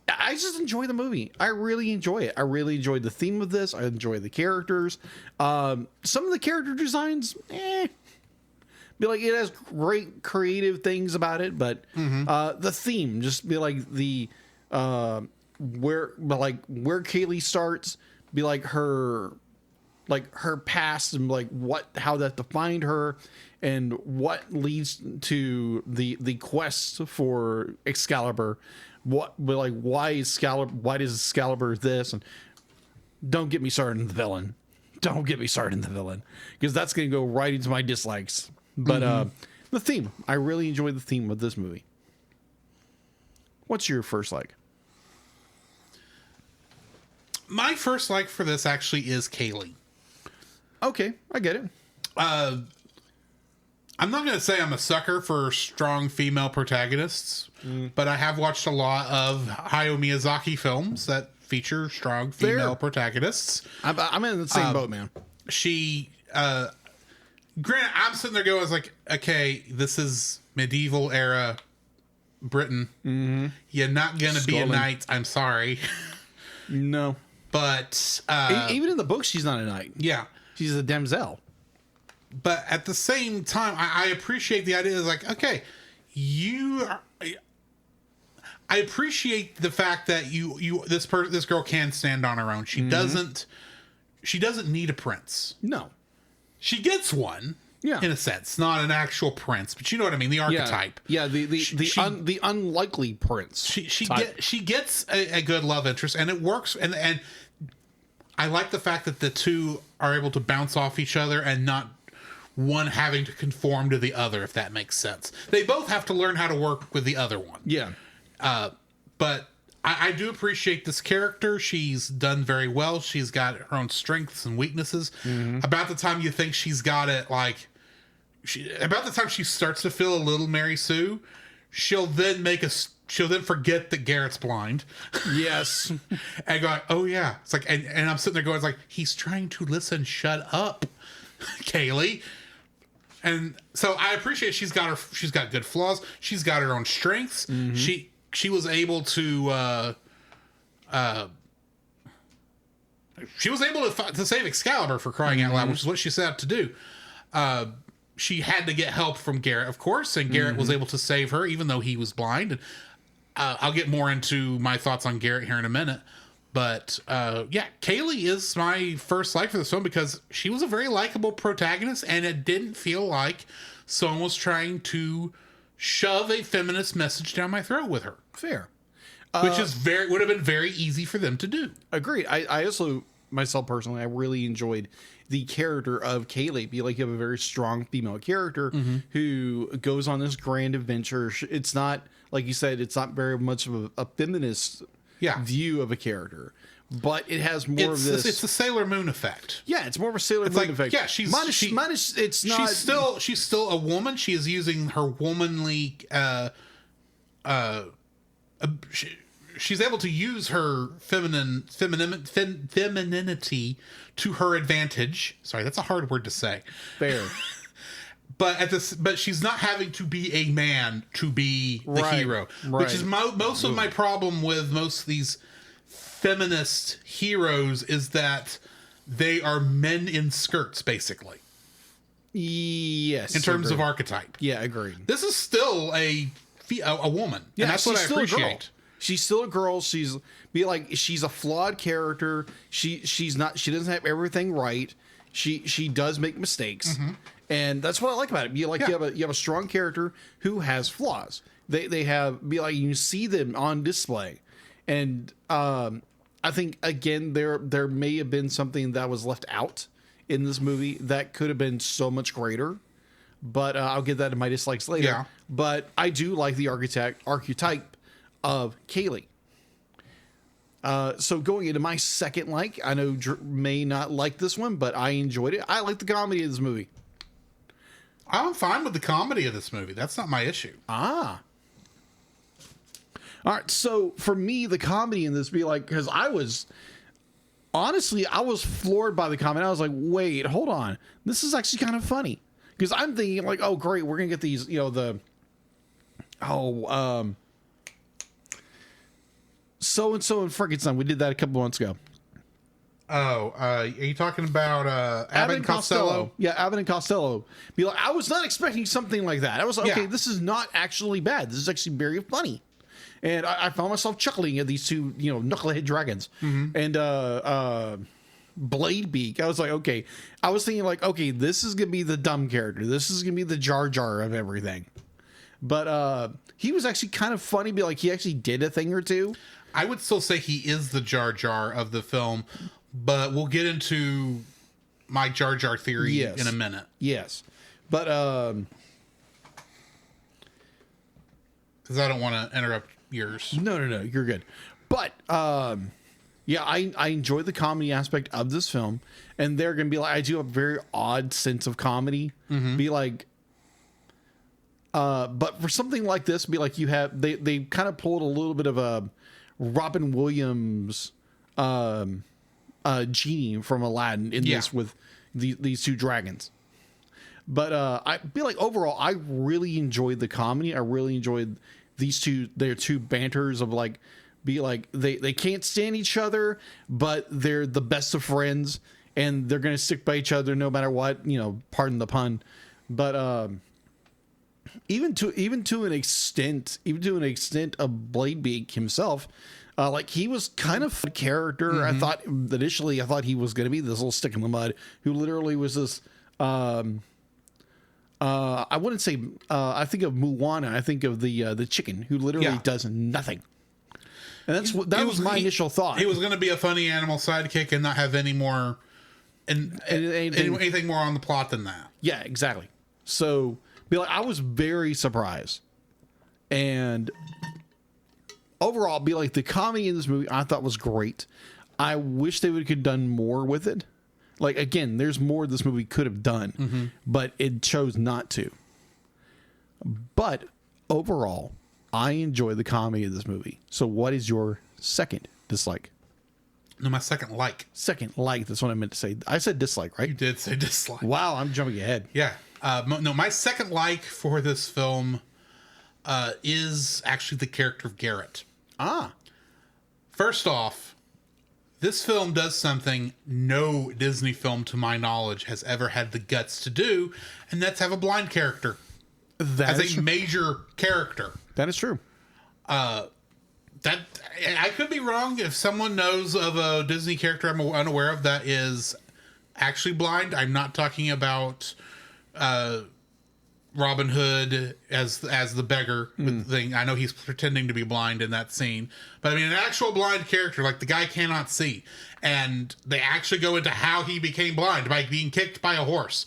I just enjoy the movie. I really enjoy it. I really enjoy the theme of this. I enjoy the characters. Some of the character designs, it has great creative things about it, but the theme, just where Kaylee starts, be like her past and like how that defined her and what leads to the quest for Excalibur. Why does Excalibur this? And don't get me started in the villain. Don't get me started in the villain, because that's going to go right into my dislikes. But the theme, I really enjoyed the theme of this movie. What's your first like? My first like for this actually is Kaylee. Okay, I get it. I'm not going to say I'm a sucker for strong female protagonists, but I have watched a lot of Hayao Miyazaki films that feature strong female protagonists. I'm in the same boat, man. Granted, I'm sitting there going, I was like, okay, this is medieval era Britain. Mm-hmm. You're not going to be a knight. I'm sorry. No. But even in the book, she's not a knight. Yeah. She's a damsel. But at the same time, I appreciate the idea. Is like, okay, I appreciate the fact that this girl can stand on her own. She doesn't need a prince. No. She gets one. Yeah. In a sense, not an actual prince, but you know what I mean, the archetype. Yeah, the unlikely prince. She gets a good love interest, and it works. And I like the fact that the two are able to bounce off each other and not one having to conform to the other, if that makes sense. They both have to learn how to work with the other one. Yeah. But I do appreciate this character. She's done very well. She's got her own strengths and weaknesses. Mm-hmm. About the time you think she's got it, about the time she starts to feel a little Mary Sue, she'll then forget that Garrett's blind. Yes. And go, oh yeah. It's like, and I'm sitting there going, it's like, he's trying to listen. Shut up, Kaylee. And so I appreciate she's got good flaws. She's got her own strengths. Mm-hmm. She was able to save Excalibur, for crying out loud, which is what she set out to do. She had to get help from Garrett, of course, and Garrett was able to save her, even though he was blind. And I'll get more into my thoughts on Garrett here in a minute. But Kaylee is my first like for this film because she was a very likable protagonist, and it didn't feel like someone was trying to shove a feminist message down my throat with her. Fair. Which would have been very easy for them to do. Agreed. I also, myself personally, I really enjoyed the character of Kaylee. You have a very strong female character who goes on this grand adventure. It's not, like you said, it's not very much of a feminist view of a character. But it has more of this. It's the Sailor Moon effect. Yeah, it's more of a Sailor Moon effect. Yeah, it's not. She's still a woman. She is using her womanly. She's able to use her femininity to her advantage. Sorry, that's a hard word to say. Fair. But she's not having to be a man to be the hero, which is most of my problem with most of these feminist heroes is that they are men in skirts, basically. Yes. In terms of archetype. Yeah, agreed. This is still a woman. Yeah, and that's what I appreciate. She's still a girl. She's a flawed character. She doesn't have everything right. She does make mistakes. Mm-hmm. And that's what I like about it. You have a strong character who has flaws. You see them on display. And I think again there may have been something that was left out in this movie that could have been so much greater. But I'll get that in my dislikes later. Yeah. But I do like the archetype of Kaylee. So going into my second like, I know Drew may not like this one, but I enjoyed it. I like the comedy of this movie. I'm fine with the comedy of this movie. That's not my issue. All right. So for me, the comedy in this because I was floored by the comedy. I was like, wait, hold on. This is actually kind of funny. Because I'm thinking oh, great. We're going to get these, so-and-so and Frankenstein. We did that a couple months ago. Oh, are you talking about Abbott and Costello? Yeah, Abbott and Costello. I was not expecting something like that. I was like, okay, this is not actually bad. This is actually very funny. And I found myself chuckling at these two, knucklehead dragons. Mm-hmm. And Blade Beak, I was like, okay. I was thinking like, okay, this is gonna be the dumb character. This is gonna be the Jar Jar of everything. But he was actually kind of funny. Be like, he actually did a thing or two. I would still say he is the Jar Jar of the film, but we'll get into my Jar Jar theory in a minute. Yes, but because I don't want to interrupt yours. No, you're good. But yeah, I enjoy the comedy aspect of this film, and they're gonna be like, I do have a very odd sense of comedy. Be like, but for something like this, be like, you have they kind of pulled a little bit of a Robin Williams genie from Aladdin in this with these two dragons. But I feel like overall, I really enjoyed the comedy. I really enjoyed their two banters of like, be like, they can't stand each other, but they're the best of friends, and they're gonna stick by each other no matter what. Pardon the pun. But even to an extent of Bladebeak himself, like, he was kind of a character. I thought initially he was going to be this little stick in the mud who literally was this. I wouldn't say. I think of Moana. I think of the chicken who literally does nothing. And that was my initial thought. He was going to be a funny animal sidekick and not have any more anything more on the plot than that. Yeah, exactly. So, I was very surprised. And overall, the comedy in this movie I thought was great. I wish they would have done more with it. Like, again, there's more this movie could have done, but it chose not to. But overall, I enjoy the comedy of this movie. So what is your second dislike? No, my second like. Second like, that's what I meant to say. I said dislike, right? You did say dislike. Wow, I'm jumping ahead. Yeah. No, my second like for this film is actually the character of Garrett. First off, this film does something no Disney film, to my knowledge, has ever had the guts to do, and that's have a blind character as a major character. That is true. That I could be wrong. If someone knows of a Disney character I'm unaware of that is actually blind, I'm not talking about Robin Hood as the beggar thing. I know he's pretending to be blind in that scene, but I mean, an actual blind character, like the guy cannot see, and they actually go into how he became blind by being kicked by a horse.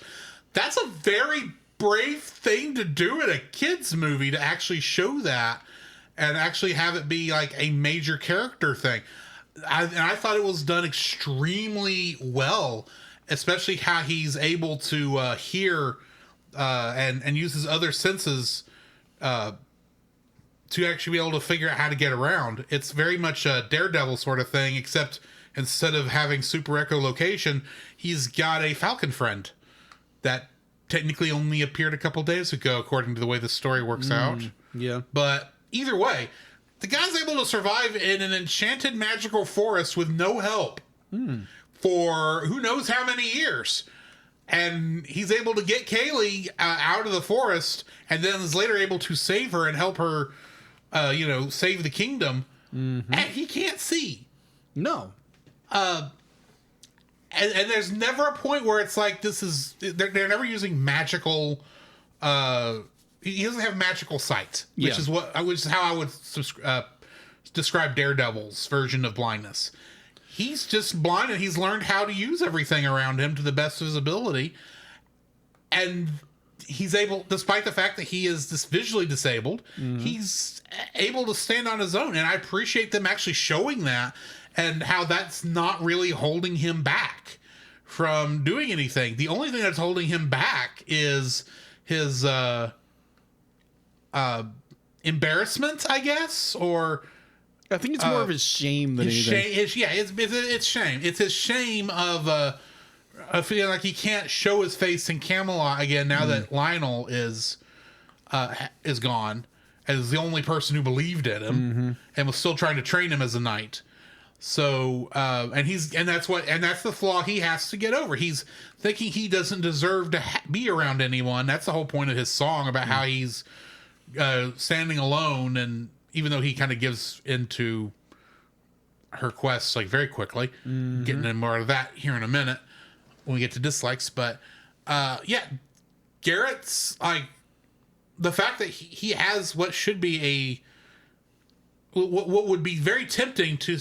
That's a very brave thing to do in a kids movie, to actually show that and actually have it be like a major character thing. I thought it was done extremely well, especially how he's able to hear and use his other senses to actually be able to figure out how to get around. It's very much a Daredevil sort of thing, except instead of having super echolocation, he's got a falcon friend that technically only appeared a couple days ago, according to the way the story works out. Yeah. But either way, the guy's able to survive in an enchanted magical forest with no help for who knows how many years. And he's able to get Kaylee out of the forest, and then is later able to save her and help her, save the kingdom. And he can't see. No. And there's never a point where it's like they're never using magical. He doesn't have magical sight, which is how I would describe Daredevil's version of blindness. He's just blind, and he's learned how to use everything around him to the best of his ability. And he's able, despite the fact that he is visually disabled, he's able to stand on his own. And I appreciate them actually showing that, and how that's not really holding him back from doing anything. The only thing that's holding him back is his embarrassment, I guess, or I think it's more of his shame than anything. It's shame. It's his shame of feeling like he can't show his face in Camelot again now that Lionel is gone, as the only person who believed in him and was still trying to train him as a knight. So that's the flaw he has to get over. He's thinking he doesn't deserve to be around anyone. That's the whole point of his song about how he's standing alone, and even though he kind of gives into her quests like very quickly. Getting into more of that here in a minute when we get to dislikes, but yeah, Garrett's like the fact that he has what should be what would be very tempting to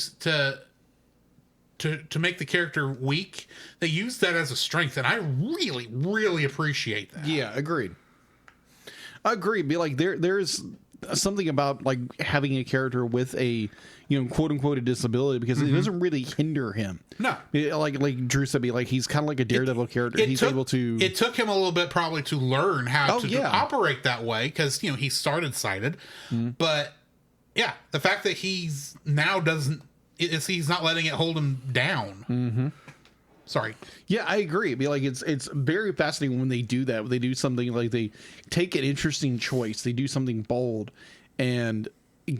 make the character weak. They use that as a strength, and I really, really appreciate that. Yeah, agreed. Be like there's something about like having a character with a quote unquote a disability, because it doesn't really hinder him. No, like Drew said, be like he's kind of like a daredevil character. He's able to. It took him a little bit probably to learn how to operate that way, because he started sighted, but yeah, the fact that he's now he's not letting it hold him down. Sorry. Yeah, I agree. Be like it's very fascinating when they do that. When they do something like they take an interesting choice, they do something bold, and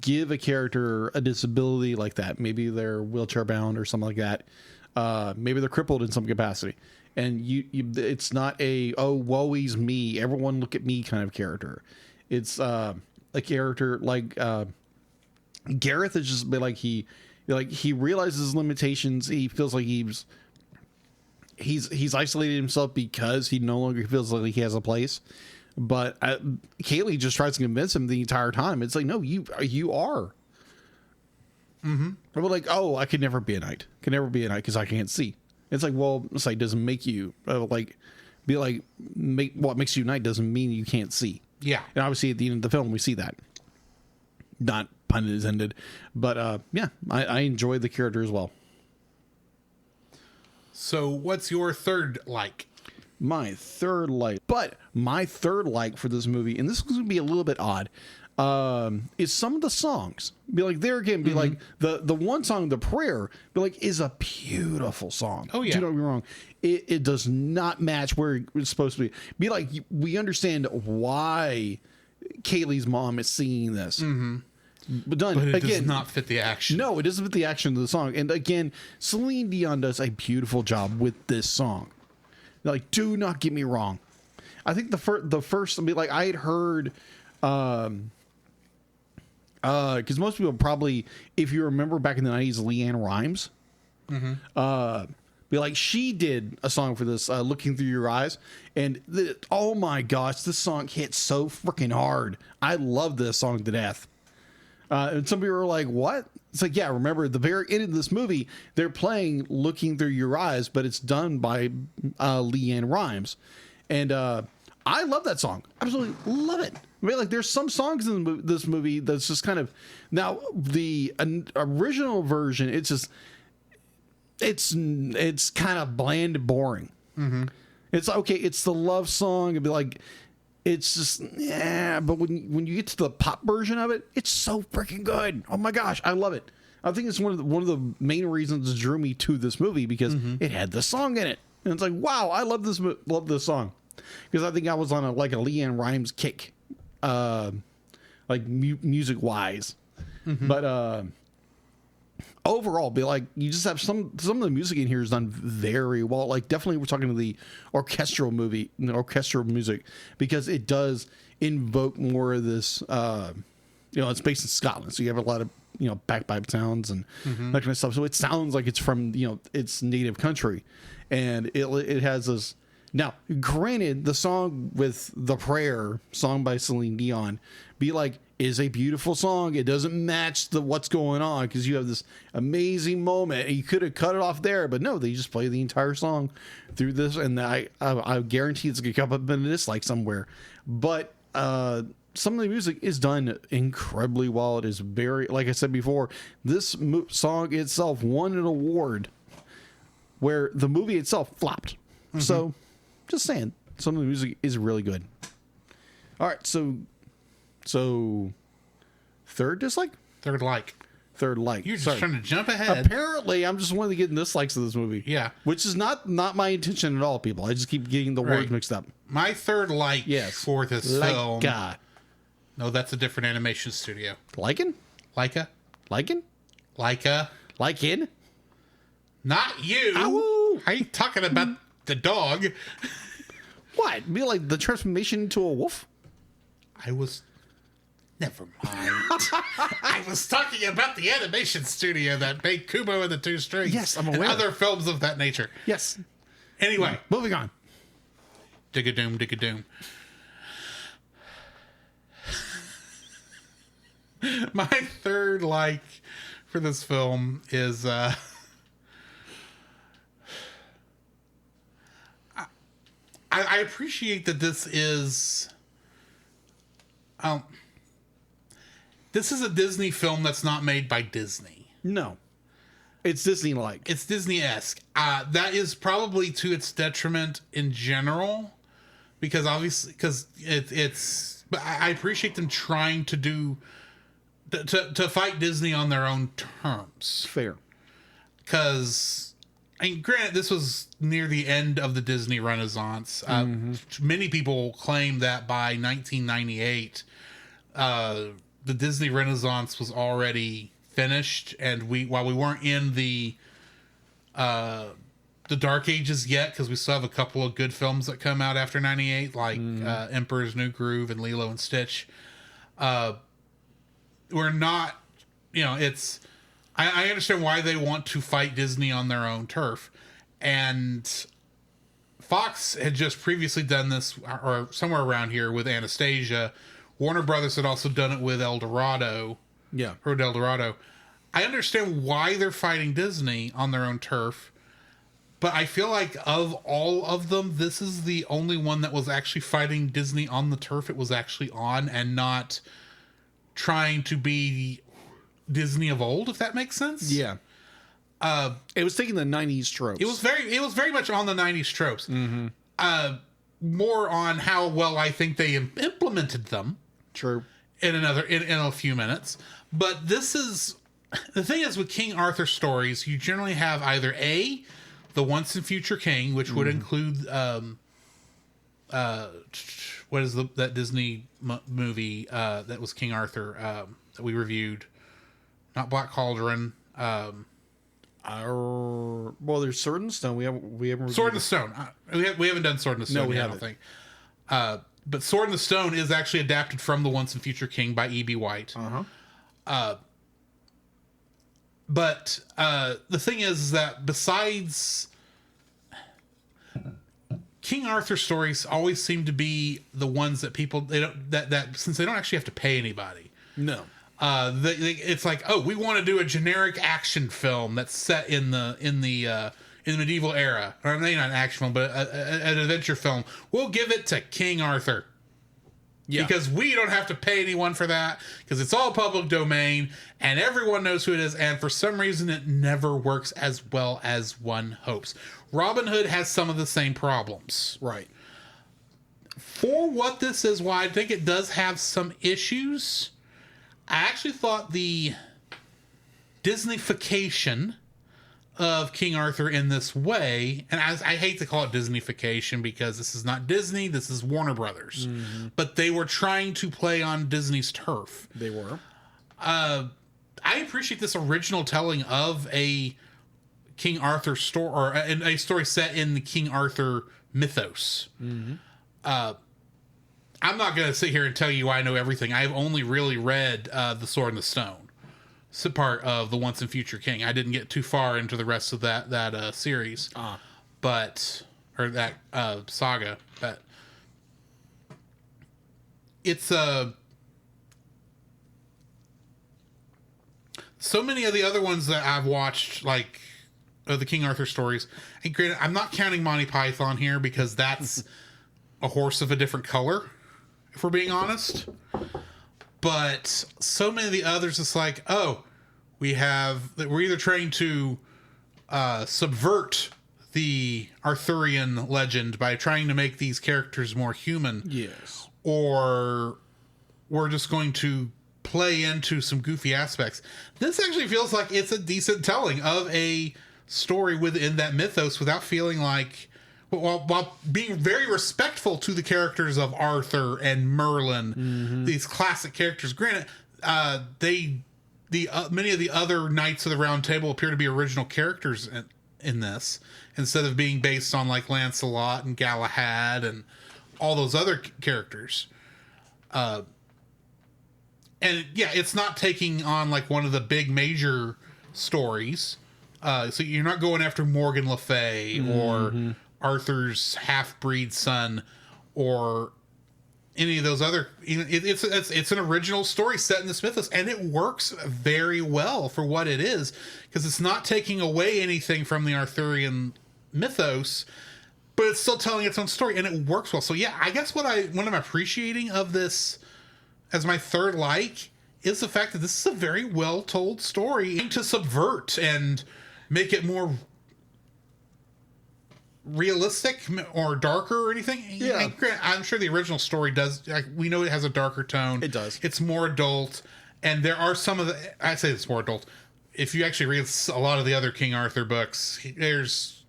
give a character a disability like that. Maybe they're wheelchair bound or something like that. Maybe they're crippled in some capacity, and it's not a woe is me, everyone look at me kind of character. It's a character like Gareth is just like he realizes his limitations. He feels like he's isolated himself because he no longer feels like he has a place. But Kaylee just tries to convince him the entire time. It's like, no, you are. But like, oh, I could never be a knight. Could never be a knight because I can't see. It's like, well, sight doesn't make you what makes you a knight doesn't mean you can't see. Yeah. And obviously at the end of the film we see that. Not pun intended, but yeah, I enjoy the character as well. So what's your third like? My third like for this movie, and this is going to be a little bit odd, is some of the songs. Be like, there again, be like the one song, The Prayer, be like, is a beautiful song. Oh yeah, do not get me wrong. It does not match where it's supposed to be. Be like, we understand why Kaylee's mom is singing this. But it again, does not fit the action. No, it doesn't fit the action of the song. And again, Celine Dion does a beautiful job with this song. Like, do not get me wrong. I think the first, I mean, like I had heard, because most people probably, if you remember back in the 90s, Leanne Rimes, be like, she did a song for this, Looking Through Your Eyes, and oh my gosh, this song hit so freaking hard. I love this song to death. And some people are like, what? It's like, yeah, remember at the very end of this movie, they're playing Looking Through Your Eyes, but it's done by Leanne Rimes. And I love that song. Absolutely love it. I mean, like, there's some songs in this movie that's just kind of... Now, the original version, it's just... It's kind of bland and boring. It's okay, it's the love song. It'd be like... It's just, yeah, but when you get to the pop version of it, it's so freaking good. Oh my gosh, I love it. I think it's one of the main reasons that drew me to this movie, because it had the song in it, and it's like, wow, I love this song, because I think I was on a Leanne Rimes kick, music wise, but overall, be like, you just have some of the music in here is done very well. Like, definitely we're talking to the orchestral music, because it does invoke more of this, it's based in Scotland, so you have a lot of, bagpipe sounds and that kind of stuff. So it sounds like it's from, its native country, and it has this. Now, granted, the song with The Prayer, song by Celine Dion, be like, is a beautiful song. It doesn't match what's going on, because you have this amazing moment, and you could have cut it off there, but no, they just play the entire song through this, and I guarantee it's gonna come up in a dislike somewhere. But some of the music is done incredibly well. It is very, like I said before, this song itself won an award where the movie itself flopped. So, just saying, some of the music is really good. All right, so third dislike? Third like. You're just trying to jump ahead. Apparently, I'm just one of the getting dislikes of this movie. Yeah. Which is not my intention at all, people. I just keep getting the words mixed up. My third like for this film. No, that's a different animation studio. Leica? Not you. Ow. I ain't talking about the dog. What? Be like the transformation into a wolf? I was Never mind. I was talking about the animation studio that made Kubo and the Two Strings. Yes, I'm and aware. other films of that nature. Yes. Anyway. Moving on. Dig-a-doom, dig-a-doom. My third like for this film is I appreciate that this is a Disney film that's not made by Disney. No. It's Disney-like. It's Disney-esque. That is probably to its detriment in general, because obviously, it's. But I appreciate them trying to do to fight Disney on their own terms. Fair. Because, I mean, granted, this was near the end of the Disney Renaissance. Many people claim that by 1998, the Disney Renaissance was already finished, and while we weren't in the Dark Ages yet, because we still have a couple of good films that come out after 98, like Emperor's New Groove and Lilo and Stitch. We're not, it's... I understand why they want to fight Disney on their own turf. And Fox had just previously done this, or somewhere around here, with Anastasia. Warner Brothers had also done it with El Dorado. Yeah. Road El Dorado. I understand why they're fighting Disney on their own turf, but I feel like of all of them, this is the only one that was actually fighting Disney on the turf it was actually on, and not trying to be Disney of old, if that makes sense. Yeah. It was taking the 90s tropes. It was very much on the 90s tropes. More on how well I think they implemented them. True. In a few minutes. But this is the thing is, with King Arthur stories, you generally have either A, the once and future king, which would include what is that Disney movie that was King Arthur that we reviewed? Not Black Cauldron. Well, there's Sword and Stone. We haven't Sword in the Stone. We haven't done Sword in the Stone. No, we yet, haven't. I don't think. But Sword in the Stone is actually adapted from the Once and Future King by E.B. White. But the thing is that besides King Arthur stories, always seem to be the ones that people that since they don't actually have to pay anybody. No. It's like, oh, we want to do a generic action film that's set in the medieval era, or maybe not an action film, but an adventure film. We'll give it to King Arthur. Yeah. Because we don't have to pay anyone for that, because it's all public domain and everyone knows who it is, and for some reason it never works as well as one hopes. Robin Hood has some of the same problems. Right. For what this is, why I think it does have some issues, I actually thought the Disneyfication of King Arthur in this way, and I hate to call it Disneyfication because this is not Disney, this is Warner Brothers, but they were trying to play on Disney's turf. They were. I appreciate this original telling of a King Arthur story, or a story set in the King Arthur mythos. I'm not going to sit here and tell you I know everything. I've only really read The Sword and the Stone. Part of the Once and Future King. I didn't get too far into the rest of that series, but that saga. But it's so many of the other ones that I've watched, like the King Arthur stories. And granted, I'm not counting Monty Python here because that's a horse of a different color, if we're being honest. But so many of the others, it's like, oh, we're either trying to subvert the Arthurian legend by trying to make these characters more human. Yes. Or we're just going to play into some goofy aspects. This actually feels like it's a decent telling of a story within that mythos without feeling like, while being very respectful to the characters of Arthur and Merlin, these classic characters. Granted, many of the other Knights of the Round Table appear to be original characters in this, instead of being based on like Lancelot and Galahad and all those other characters. and yeah, it's not taking on like one of the big major stories. So you're not going after Morgan Le Fay or Arthur's half-breed son or any of those other. It's an original story set in this mythos, and it works very well for what it is, because it's not taking away anything from the Arthurian mythos, but it's still telling its own story, and it works well. So yeah, I guess what I'm appreciating of this as my third like is the fact that this is a very well told story to subvert and make it more realistic or darker or anything. Yeah. I'm sure the original story does. We know it has a darker tone. It does. It's more adult, and there are some of the. I say it's more adult. If you actually read a lot of the other King Arthur books, there's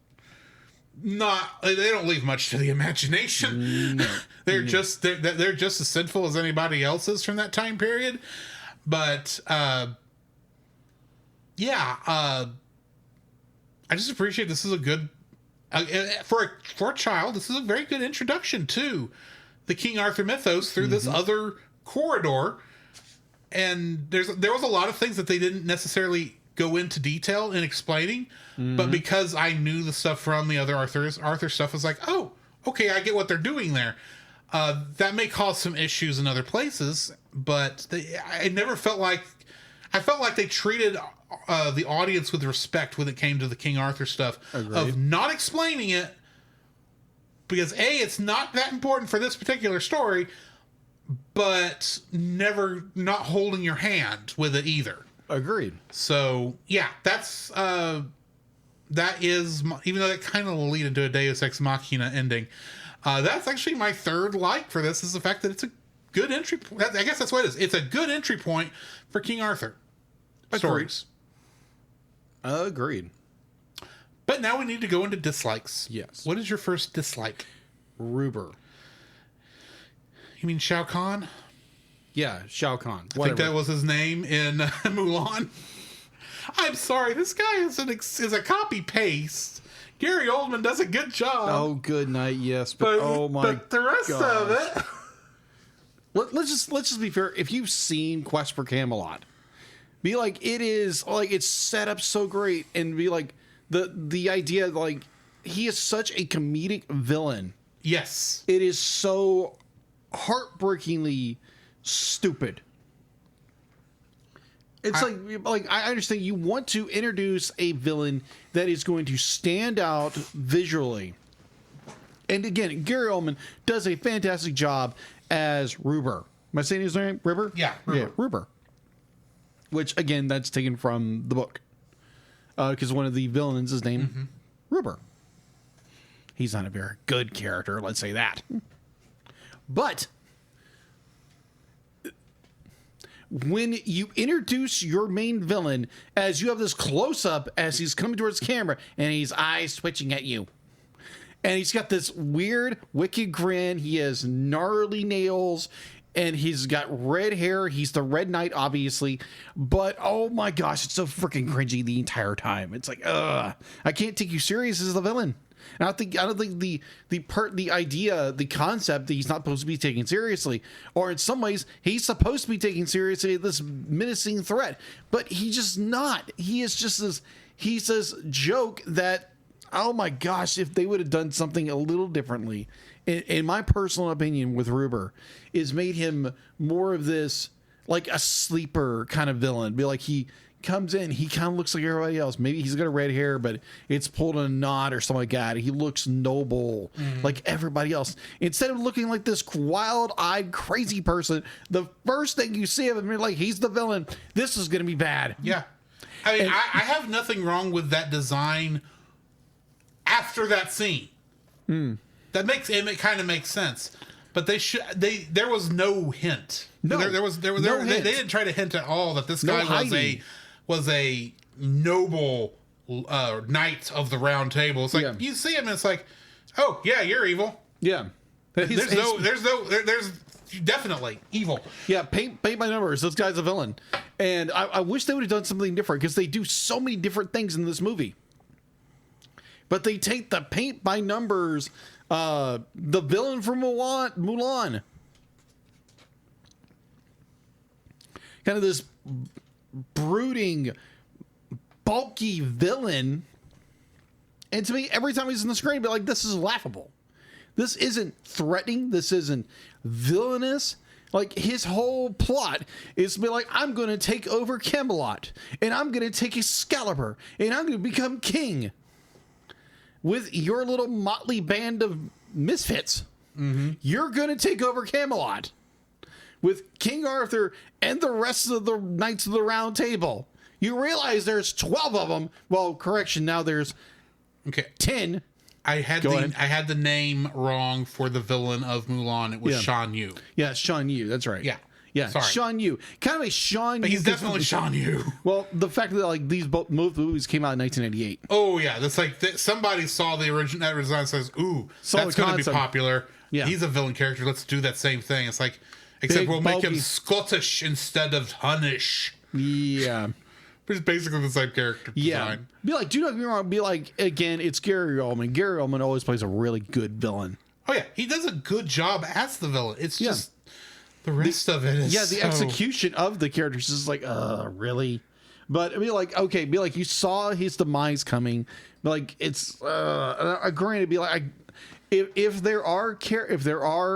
not. They don't leave much to the imagination. No. they're just as sinful as anybody else's from that time period. But I just appreciate this is a good for a child. This is a very good introduction to the King Arthur mythos through this other corridor. And there was a lot of things that they didn't necessarily go into detail in explaining, but because I knew the stuff from the other Arthur stuff, I was like, oh, okay, I get what they're doing there. That may cause some issues in other places, but I never felt like. I felt like they treated the audience with respect when it came to the King Arthur stuff. Agreed. Of not explaining it, because A, it's not that important for this particular story, but not holding your hand with it either. Agreed. So yeah, that is, even though that kind of will lead into a Deus Ex Machina ending, that's actually my third like for this, is the fact that it's a good entry point. I guess that's what it is. It's a good entry point for King Arthur stories. Agreed. But now we need to go into dislikes. Yes. What is your first dislike? Ruber. You mean Shao Kahn? Yeah, Shao Kahn. I think that was his name in Mulan. I'm sorry, this guy is a copy paste. Gary Oldman does a good job. Oh, good night, yes, but oh my! But the rest of it. Let's just be fair. If you've seen Quest for Camelot, be like, it is like, it's set up so great, and be like, the idea, like, he is such a comedic villain. Yes, it is so heartbreakingly stupid. It's like I understand you want to introduce a villain that is going to stand out visually, and again, Gary Oldman does a fantastic job as Ruber. Am I saying his name? Ruber? Yeah, Ruber. Yeah, Ruber. Which, again, that's taken from the book. Because one of the villains is named Ruber. He's not a very good character, let's say that. But when you introduce your main villain, as you have this close-up as he's coming towards the camera, and he's eyes twitching at you. And he's got this weird, wicked grin. He has gnarly nails, and he's got red hair. He's the Red Knight, obviously. But, oh my gosh, it's so freaking cringy the entire time. It's like, ugh. I can't take you serious as the villain. And I don't think the idea, the concept that he's not supposed to be taken seriously, or in some ways, he's supposed to be taken seriously, this menacing threat. But he's just not. He is just he's this joke that, oh my gosh, if they would have done something a little differently, in my personal opinion with Ruber, is made him more of this, like a sleeper kind of villain. Be like, he comes in, he kind of looks like everybody else. Maybe he's got a red hair, but it's pulled in a knot or something like that. He looks noble, like everybody else. Instead of looking like this wild-eyed, crazy person, the first thing you see of him, you're like, he's the villain. This is going to be bad. Yeah. I mean, I have nothing wrong with that design after that scene. That makes it kind of makes sense. But there was no hint. No, there was no hint. They didn't try to hint at all that this guy was a noble knight of the Round Table. It's like you see him and it's like, oh yeah, you're evil. Yeah. There's definitely evil. Yeah, paint by numbers. This guy's a villain. And I wish they would have done something different, because they do so many different things in this movie. But they take the paint by numbers, the villain from Mulan. kind of this brooding, bulky villain. And to me, every time he's on the screen, I'd be like, this is laughable. This isn't threatening. This isn't villainous. Like, his whole plot is to be like, I'm going to take over Camelot, and I'm going to take Excalibur, and I'm going to become king with your little motley band of misfits. Mm-hmm. You're going to take over Camelot with King Arthur and the rest of the Knights of the Round Table. You realize there's 12 of them. Well, correction, now there's 10. I had the name wrong for the villain of Mulan. It was Shan Yu. Yeah, Shan Yu. That's right. Yeah. Sorry. Shan Yu. Kind of a Shan But Yu. he's definitely Shan Yu. Well, the fact that like these both movies came out in 1998. Oh yeah, that's like somebody saw the original that design and says, "Ooh, that's going to be popular." Yeah. He's a villain character. Let's do that same thing. It's like, except we'll make him Scottish instead of Hunnish. Yeah. It's basically the same character design. Be like, do not get me wrong. Be like, again, it's Gary Oldman. Gary Oldman always plays a really good villain. Oh yeah, he does a good job as the villain. It's just the rest of it is the execution of the characters is like, really? But I mean, like, okay, be like, you saw his demise coming. Be like, it's granted, be like, if there are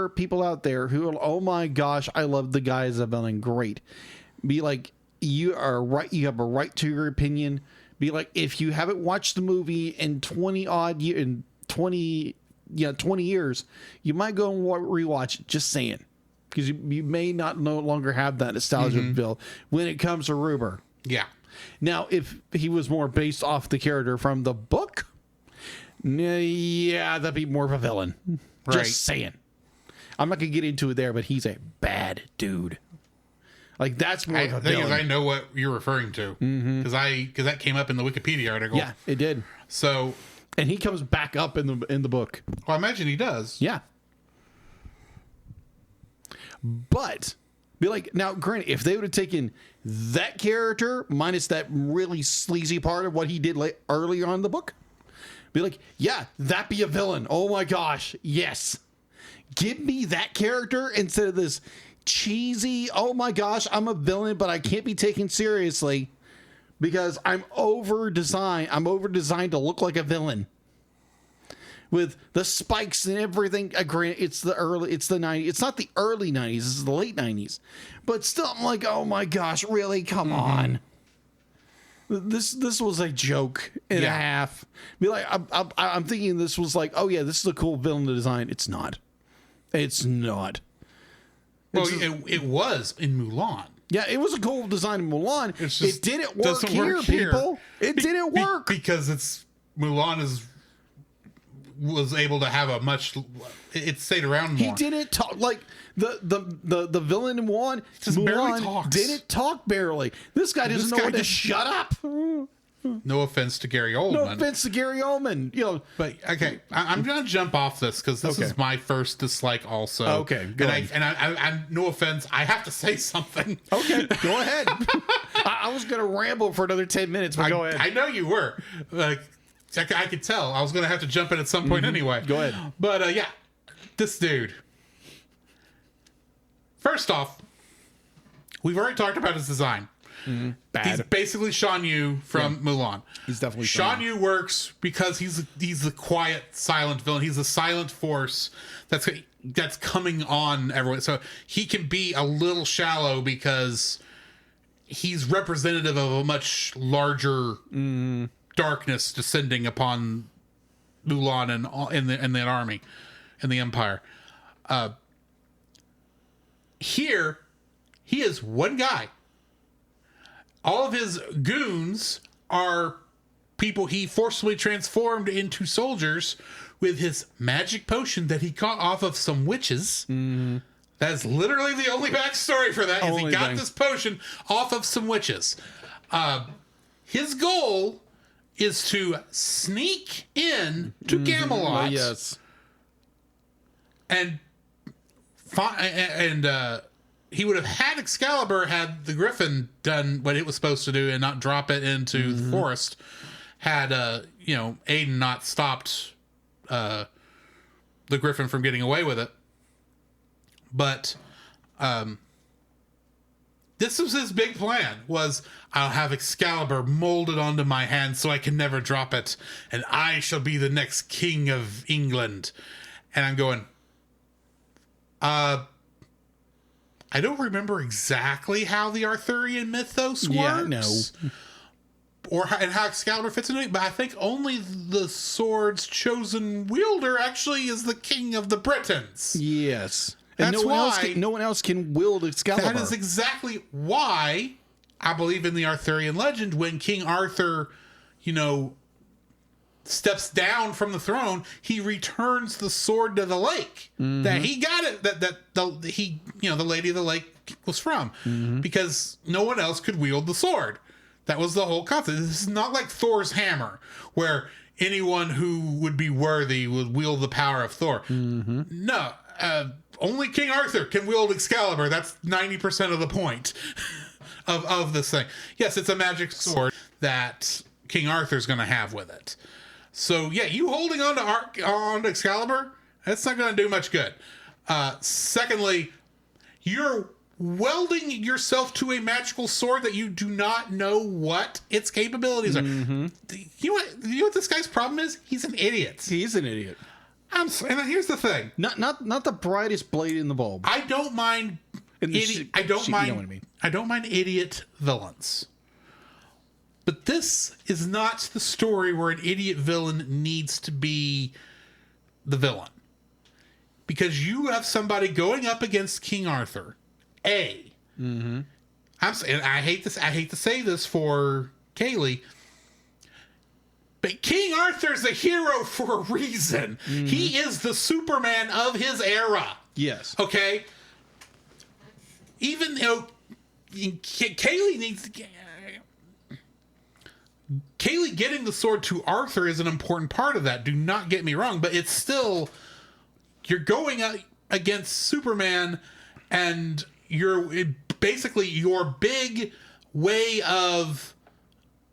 people out there who are, oh my gosh, I love the guy as a villain, great. Be like, you are right. You have a right to your opinion. Be like, if you haven't watched the movie in 20 years, you might go and rewatch it. Just saying, because you may not no longer have that nostalgia feel when it comes to Ruber. Yeah. Now, if he was more based off the character from the book, yeah, that'd be more of a villain. Right. Just saying. I'm not gonna get into it there, but he's a bad dude. Like, that's more of a villain. I know what you're referring to because that came up in the Wikipedia article. Yeah, it did. So, and he comes back up in the book. Well, I imagine he does. Yeah. But be like, now, granted, if they would have taken that character minus that really sleazy part of what he did earlier on in the book, be like, yeah, that'd be a villain. Oh my gosh, yes. Give me that character instead of this cheesy, oh my gosh, I'm a villain, but I can't be taken seriously because I'm over designed to look like a villain with the spikes and everything. It's the 90s. It's not the early 90s, it's the late 90s, but still I'm like, oh my gosh, really? Come on. This was a joke and a half. Be like, I'm thinking this was like, oh yeah, this is a cool villain to design. It's not. Well, it was in Mulan. Yeah, it was a cool design in Mulan. It didn't work here, here, people. It didn't work because Mulan was able to have it stayed around more. He didn't talk like the villain in Mulan. Barely talks. Didn't talk barely. This guy doesn't know when to shut up. No offense to Gary Oldman. You know, but okay, I'm gonna jump off this because this is my first dislike also. Okay, go ahead. And no offense, I have to say something. Okay, go ahead. I was gonna ramble for another 10 minutes, but go ahead. I know you were. Like, I could tell. I was gonna have to jump in at some point anyway. Go ahead. But yeah, this dude. First off, we've already talked about his design. Bad. He's basically Shan Yu from Mulan. He's definitely Shan Yu works because he's the quiet, silent villain. He's a silent force that's coming on everyone. So he can be a little shallow because he's representative of a much larger darkness descending upon Mulan and the army and the empire. Here, he is one guy. All of his goons are people he forcibly transformed into soldiers with his magic potion that he got off of some witches. That's literally the only backstory for that. Is he got this potion off of some witches. His goal is to sneak in to Camelot. Yes. And he would have had Excalibur had the Griffin done what it was supposed to do and not drop it into the forest. Had Aiden not stopped the Griffin from getting away with it. But this was his big plan, was I'll have Excalibur molded onto my hand so I can never drop it, and I shall be the next king of England. And I'm going, I don't remember exactly how the Arthurian mythos works. Yeah, no. Or how Excalibur fits into it, but I think only the sword's chosen wielder actually is the king of the Britons. Yes. And That's no one else can wield Excalibur. That is exactly why I believe in the Arthurian legend, when King Arthur, steps down from the throne, he returns the sword to the lake that he got it, the Lady of the Lake was from, because no one else could wield the sword. That was the whole concept. This is not like Thor's hammer, where anyone who would be worthy would wield the power of Thor. No, only King Arthur can wield Excalibur. That's 90% of the point of this thing. Yes, it's a magic sword that King Arthur's going to have with it. So, yeah, you holding on to Excalibur, that's not going to do much good. Secondly, you're welding yourself to a magical sword that you do not know what its capabilities are. You know what this guy's problem is? He's an idiot. He's an idiot. And here's the thing. Not the brightest blade in the bulb. I don't mind I don't mind. You know what I mean. I don't mind idiot villains. But this is not the story where an idiot villain needs to be the villain. Because you have somebody going up against King Arthur. I'm saying, I hate to say this for Kaylee, but King Arthur's a hero for a reason. He is the Superman of his era. Yes. Okay? Even though Kaylee needs to... Kaylee getting the sword to Arthur is an important part of that. Do not get me wrong, but it's still... You're going against Superman, and basically your big way of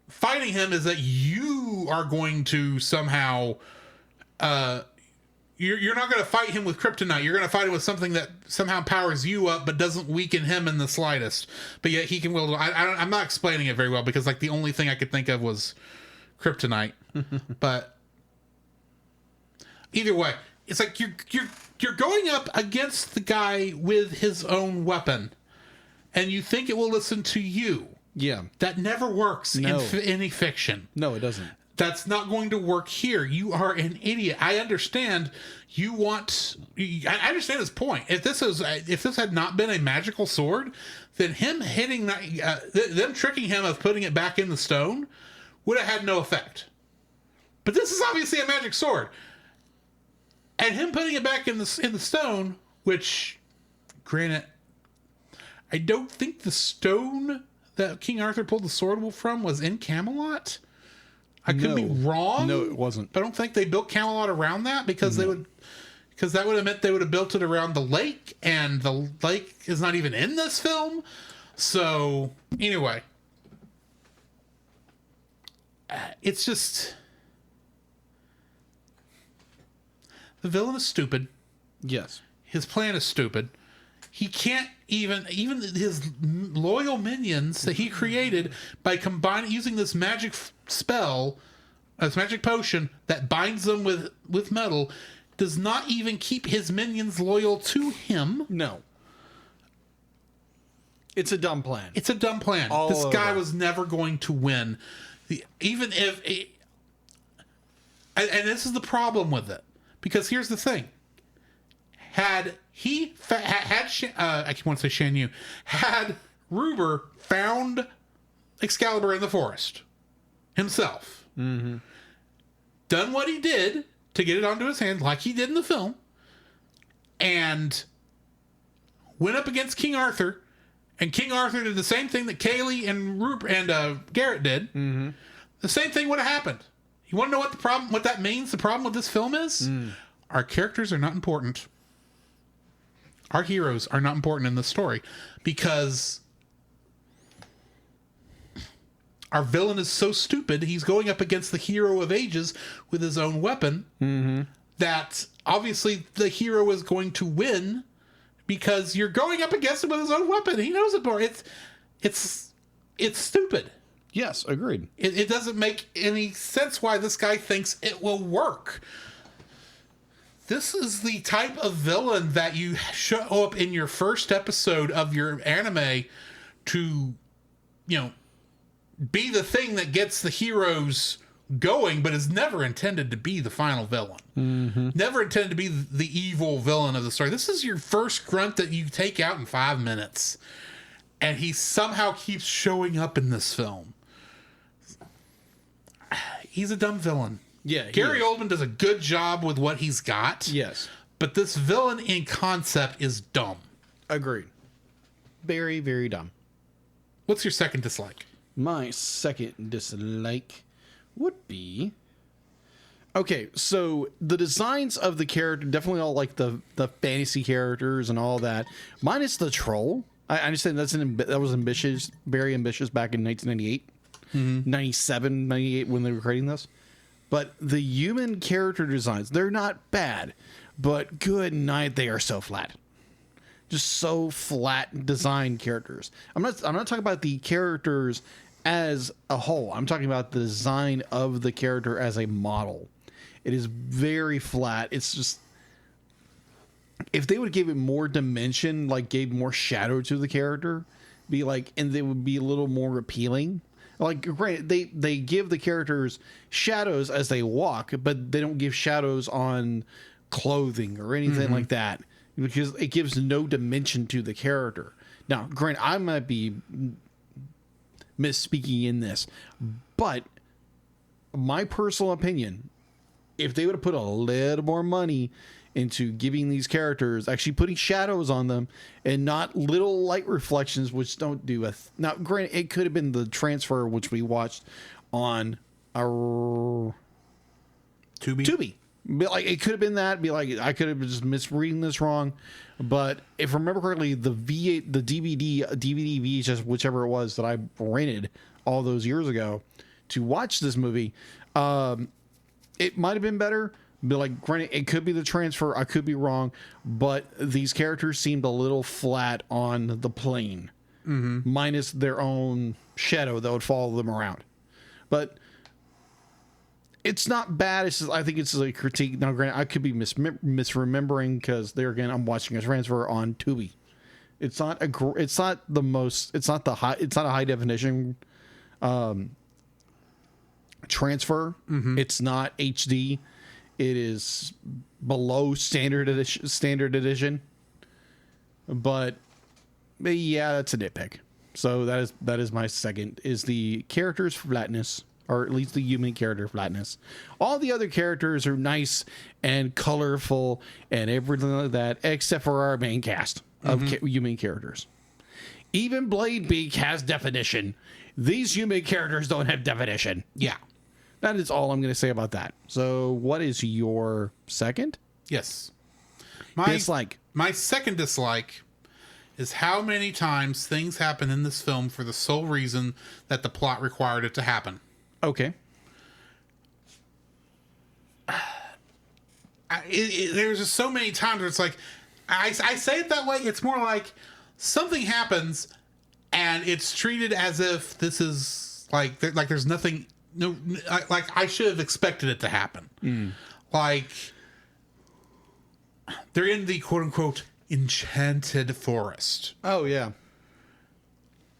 fighting him is that you are going to somehow... You're not going to fight him with kryptonite. You're going to fight him with something that somehow powers you up but doesn't weaken him in the slightest. But yet he can wield... I'm not explaining it very well because the only thing I could think of was kryptonite. But either way, it's like you're going up against the guy with his own weapon, and you think it will listen to you. Yeah. That never works in any fiction. No, it doesn't. That's not going to work here. You are an idiot. I understand I understand his point. If this had not been a magical sword, then him hitting them tricking him of putting it back in the stone would have had no effect. But this is obviously a magic sword. And him putting it back in the stone, which, granted, I don't think the stone that King Arthur pulled the sword from was in Camelot. I could be wrong. No, it wasn't. But I don't think they built Camelot around that because that would have meant they would have built it around the lake, and the lake is not even in this film. So anyway, it's just the villain is stupid. Yes, his plan is stupid. He can't even his loyal minions that he created by using this magic spell, this magic potion that binds them with metal, does not even keep his minions loyal to him. No. It's a dumb plan. It's a dumb plan. This guy was never going to win. Even if... And this is the problem with it. Because here's the thing. Had I want to say Shan Yu, had Ruber found Excalibur in the forest himself, done what he did to get it onto his hand, like he did in the film, and went up against King Arthur, and King Arthur did the same thing that Kaylee and Ruber and Garrett did, the same thing would have happened. You want to know what that means? The problem with this film is our characters are not important. Our heroes are not important in the story because our villain is so stupid. He's going up against the hero of ages with his own weapon that obviously the hero is going to win because you're going up against him with his own weapon. He knows it more. it's stupid. Yes, agreed. It doesn't make any sense why this guy thinks it will work. This is the type of villain that you show up in your first episode of your anime to, be the thing that gets the heroes going, but is never intended to be the final villain. Mm-hmm. Never intended to be the evil villain of the story. This is your first grunt that you take out in 5 minutes. And he somehow keeps showing up in this film. He's a dumb villain. Yeah, Gary Oldman does a good job with what he's got. Yes. But this villain in concept is dumb. Agreed. Very, very dumb. What's your second dislike? My second dislike would be... Okay, so the designs of the character, definitely all like the fantasy characters and all that, minus the troll. I understand that was ambitious, very ambitious back in 1998, 97, 98 when they were creating this. But the human character designs, they're not bad, but good night, they are so flat. Just so flat design characters. I'm not talking about the characters as a whole. I'm talking about the design of the character as a model. It is very flat. It's just, if they would give it more dimension, like gave more shadow to the character, and they would be a little more appealing. Like, granted, they give the characters shadows as they walk, but they don't give shadows on clothing or anything like that, because it gives no dimension to the character. Now, granted, I might be misspeaking in this, but my personal opinion, if they would have put a little more money into giving these characters, actually putting shadows on them and not little light reflections, which don't do now, granted, it could have been the transfer, which we watched on our Tubi. But it could have been that. I could have been just misreading this wrong. But if I remember correctly, the DVD, VHS, whichever it was that I rented all those years ago to watch this movie, it might have been better. But granted, it could be the transfer. I could be wrong, but these characters seemed a little flat on the plane, minus their own shadow that would follow them around. But it's not bad. It's just, I think it's a critique. Now, granted, I could be misremembering because there again, I'm watching a transfer on Tubi. It's not a high definition transfer. It's not HD. It is below standard edition. But yeah, that's a nitpick. So that is my second, is the character's flatness, or at least the human character flatness. All the other characters are nice and colorful and everything like that, except for our main cast of human characters. Even Blade Beak has definition. These human characters don't have definition. Yeah. That is all I'm going to say about that. So what is your second? Yes. Dislike. My second dislike is how many times things happen in this film for the sole reason that the plot required it to happen. Okay. There's just so many times where it's like, I say it that way. It's more like something happens and it's treated as if this is like there's nothing. No, like I should have expected it to happen. Like they're in the quote unquote enchanted forest. Oh yeah.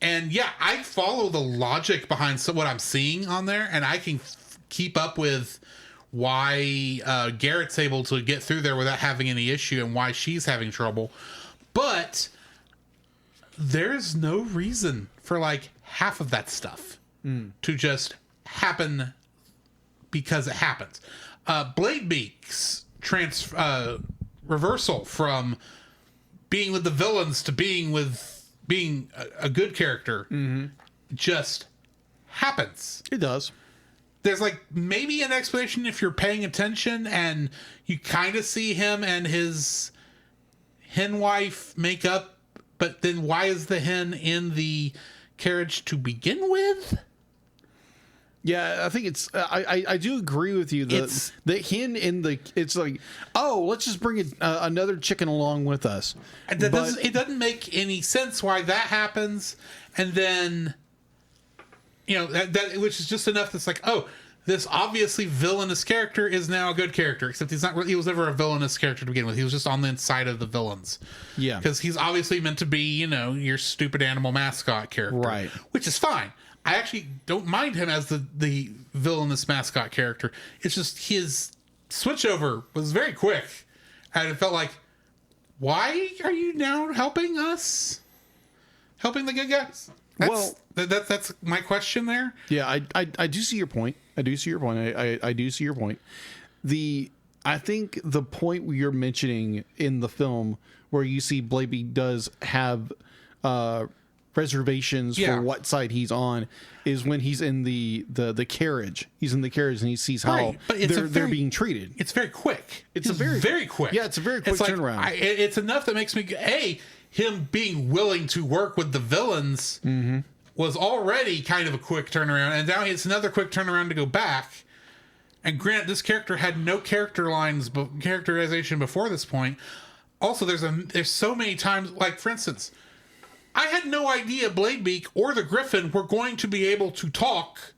And yeah, I follow the logic behind what I'm seeing on there, and I can keep up with why Garrett's able to get through there without having any issue and why she's having trouble. But there's no reason for like half of that stuff to just happen because it happens. Blade Beak's reversal from being with the villains to being a good character just happens. It does. There's like maybe an explanation if you're paying attention, and you kind of see him and his hen wife make up, but then why is the hen in the carriage to begin with? Yeah, I think it's. I do agree with you. The hint in the it's like, oh, let's just bring another chicken along with us. And it doesn't make any sense why that happens, and then that which is just enough. That's like, oh, this obviously villainous character is now a good character, except he's not. He was never a villainous character to begin with. He was just on the inside of the villains. Yeah, because he's obviously meant to be, your stupid animal mascot character, right? Which is fine. I actually don't mind him as the villainous mascot character. It's just his switchover was very quick, and it felt like, why are you now helping us? Helping the good guys? That's my question there. Yeah, I do see your point. I do see your point. I do see your point. I think the point you're mentioning in the film where you see Blaby does have reservations for what side he's on is when he's in the carriage. He's in the carriage and he sees how they're being treated. It's very quick. It's very quick. Yeah, it's a very quick turnaround. It's enough that makes me him being willing to work with the villains was already kind of a quick turnaround, and now it's another quick turnaround to go back. And granted, this character had no characterization before this point. Also, there's so many times, like for instance, I had no idea Bladebeak or the Griffin were going to be able to talk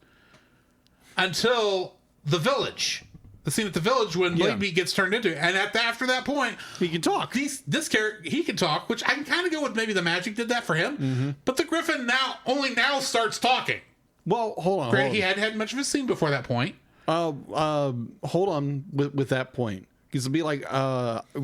until the village. The scene at the village when Bladebeak gets turned into. And after that point, he can talk. This character, he can talk, which I can kind of go with maybe the magic did that for him. But the Griffin only now starts talking. Well, hold on. He hadn't had much of a scene before that point. Hold on with that point. Because it'd be like,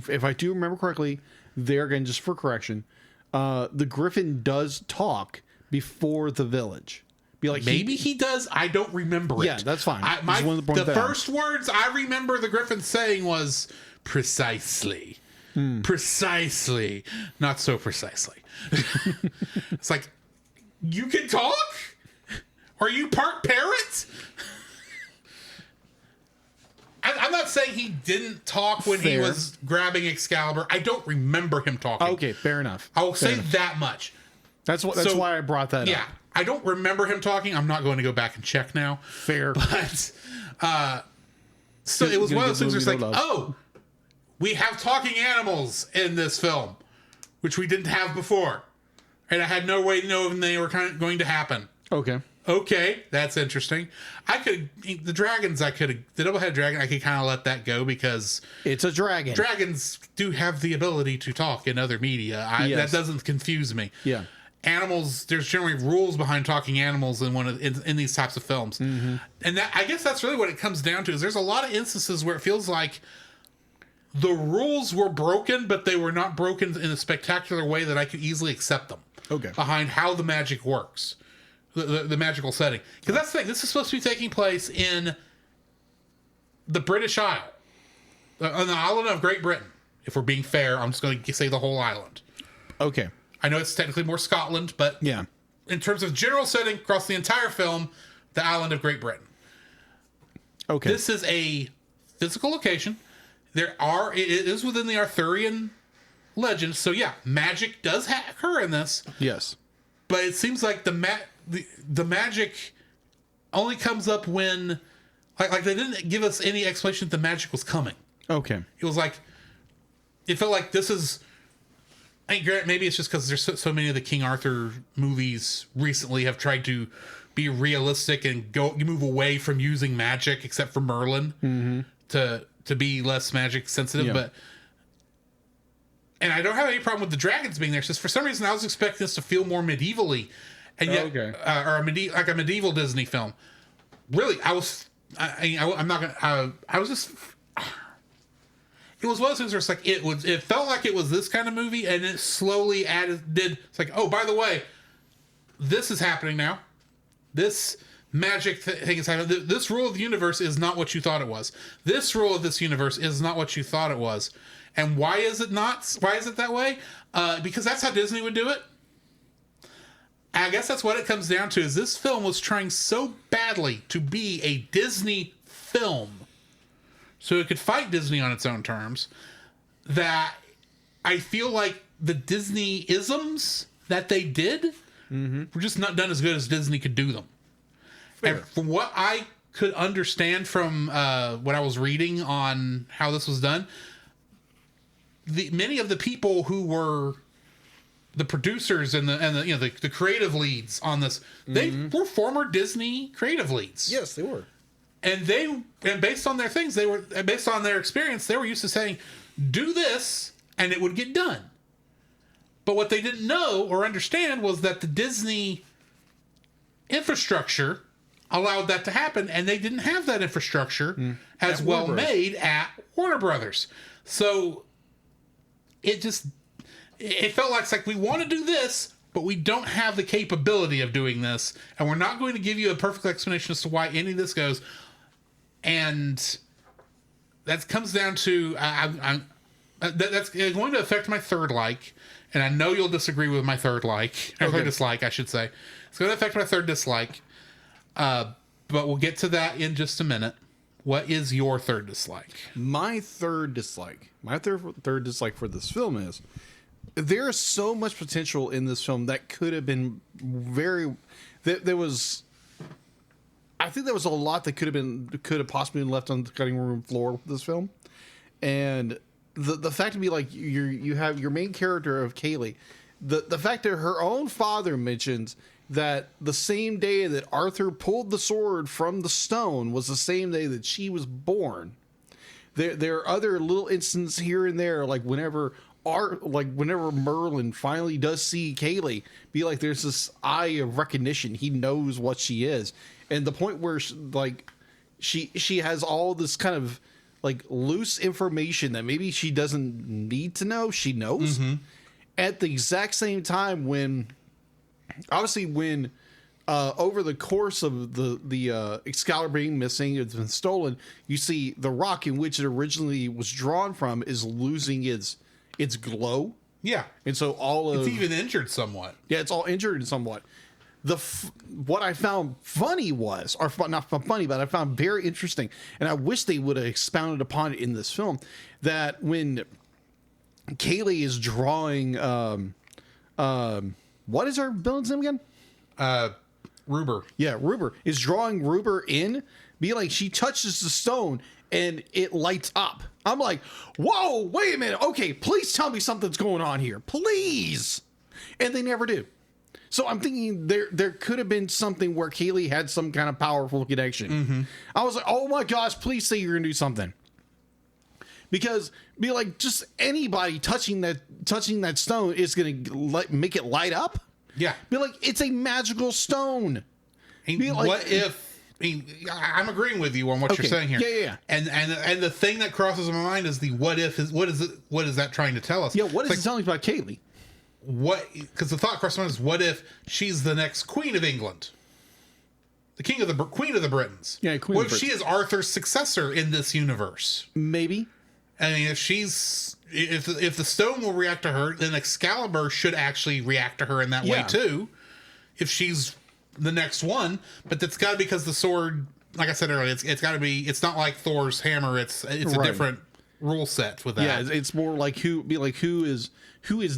if I do remember correctly, there again, just for correction, the Griffin does talk before the village. Be like, maybe he does. I don't remember it. Yeah, that's fine. The first words I remember the Griffin saying was precisely. Precisely. Not so precisely. It's like, you can talk? Are you part parrot? I'm not saying he didn't talk when he was grabbing Excalibur. I don't remember him talking. Okay, fair enough. I will say that much. That's why I brought that up. Yeah, I don't remember him talking. I'm not going to go back and check now. Fair. But, so it was one of those things where it's like, oh, we have talking animals in this film, which we didn't have before. And I had no way to know when they were going to happen. Okay, that's interesting. The dragons, the double-headed dragon, I could kind of let that go because it's a dragon. Dragons do have the ability to talk in other media. That doesn't confuse me. Yeah. Animals, there's generally rules behind talking animals in these types of films. And I guess that's really what it comes down to is there's a lot of instances where it feels like the rules were broken, but they were not broken in a spectacular way that I could easily accept them. Behind how the magic works. The magical setting. Because that's the thing. This is supposed to be taking place in the British Isle. On the island of Great Britain. If we're being fair, I'm just going to say the whole island. I know it's technically more Scotland, but in terms of general setting across the entire film, the island of Great Britain. This is a physical location. It is within the Arthurian legend. So yeah, magic does occur in this. Yes. But it seems like the magic only comes up when like they didn't give us any explanation that the magic was coming. It was like it felt like this is maybe it's just because there's so many of the King Arthur movies recently have tried to be realistic and move away from using magic except for Merlin to be less magic sensitive. And I don't have any problem with the dragons being there. It's just for some reason I was expecting this to feel more medievally, and yet, or like a medieval Disney film. Really, I'm not gonna. I was just. It was one of those things where it's like it felt like it was this kind of movie, and it slowly it's like, oh, by the way, this is happening now. This magic thing is happening. This rule of the universe is not what you thought it was. This rule of this universe is not what you thought it was. And why is it not? Why is it that way? Because that's how Disney would do it. I guess that's what it comes down to, is this film was trying so badly to be a Disney film so it could fight Disney on its own terms that I feel like the Disney-isms that they did were just not done as good as Disney could do them. And from what I could understand from what I was reading on how this was done, many of the people who were the producers and the creative leads on this, they were former Disney creative leads. Yes, they were. And based on their things, based on their experience, they were used to saying, do this, and it would get done. But what they didn't know or understand was that the Disney infrastructure allowed that to happen, and they didn't have that infrastructure as well made at Warner Brothers. So it felt like it's like, we want to do this, but we don't have the capability of doing this, and we're not going to give you a perfect explanation as to why any of this goes. And that comes down to that's going to affect my third like, and I know you'll disagree with my third like, or third dislike, I should say. It's going to affect my third dislike, but we'll get to that in just a minute. What is your third dislike? My third dislike for this film is there is so much potential in this film that could have been I think there was a lot that could have possibly been left on the cutting room floor with this film. And the fact to be like, you have your main character of Kaylee, the fact that her own father mentions that the same day that Arthur pulled the sword from the stone was the same day that she was born. There are other little instances here and there, like whenever Merlin finally does see Kaylee, be like, there's this eye of recognition. He knows what she is. And the point where she has all this kind of like loose information that maybe she doesn't need to know, she knows. At the exact same time when over the course of the Excalibur being missing, it's been stolen, you see the rock in which it originally was drawn from is losing its glow. Yeah. And so it's even injured somewhat. Yeah, it's all injured somewhat. What I found funny was, or not funny, but I found very interesting, and I wish they would have expounded upon it in this film, that when Kaylee is drawing, what is her villain's name again? Ruber. Yeah, Ruber is drawing Ruber in, be like, she touches the stone and it lights up. I'm like, whoa, wait a minute. Okay, please tell me something's going on here. Please. And they never do. So I'm thinking there could have been something where Kaylee had some kind of powerful connection. I was like, oh my gosh, please say you're going to do something. Because be like, just anybody touching that stone is going to make it light up. Yeah. Be like, it's a magical stone. Be like, what if... I'm agreeing with you on what you're saying here. Yeah. And the thing that crosses my mind is what is that trying to tell us? Yeah, what is it telling us about Kaylee? Because the thought crosses my mind is, what if she's the next Queen of England? The Queen of the Britons. Yeah, Queen what of if she is Arthur's successor in this universe? Maybe. I mean, if the stone will react to her, then Excalibur should actually react to her in that way too. If she's the next one, but that's got to be because the sword, like I said earlier, it's got to be. It's not like Thor's hammer. It's a different rule set with that. Yeah, it's more like who is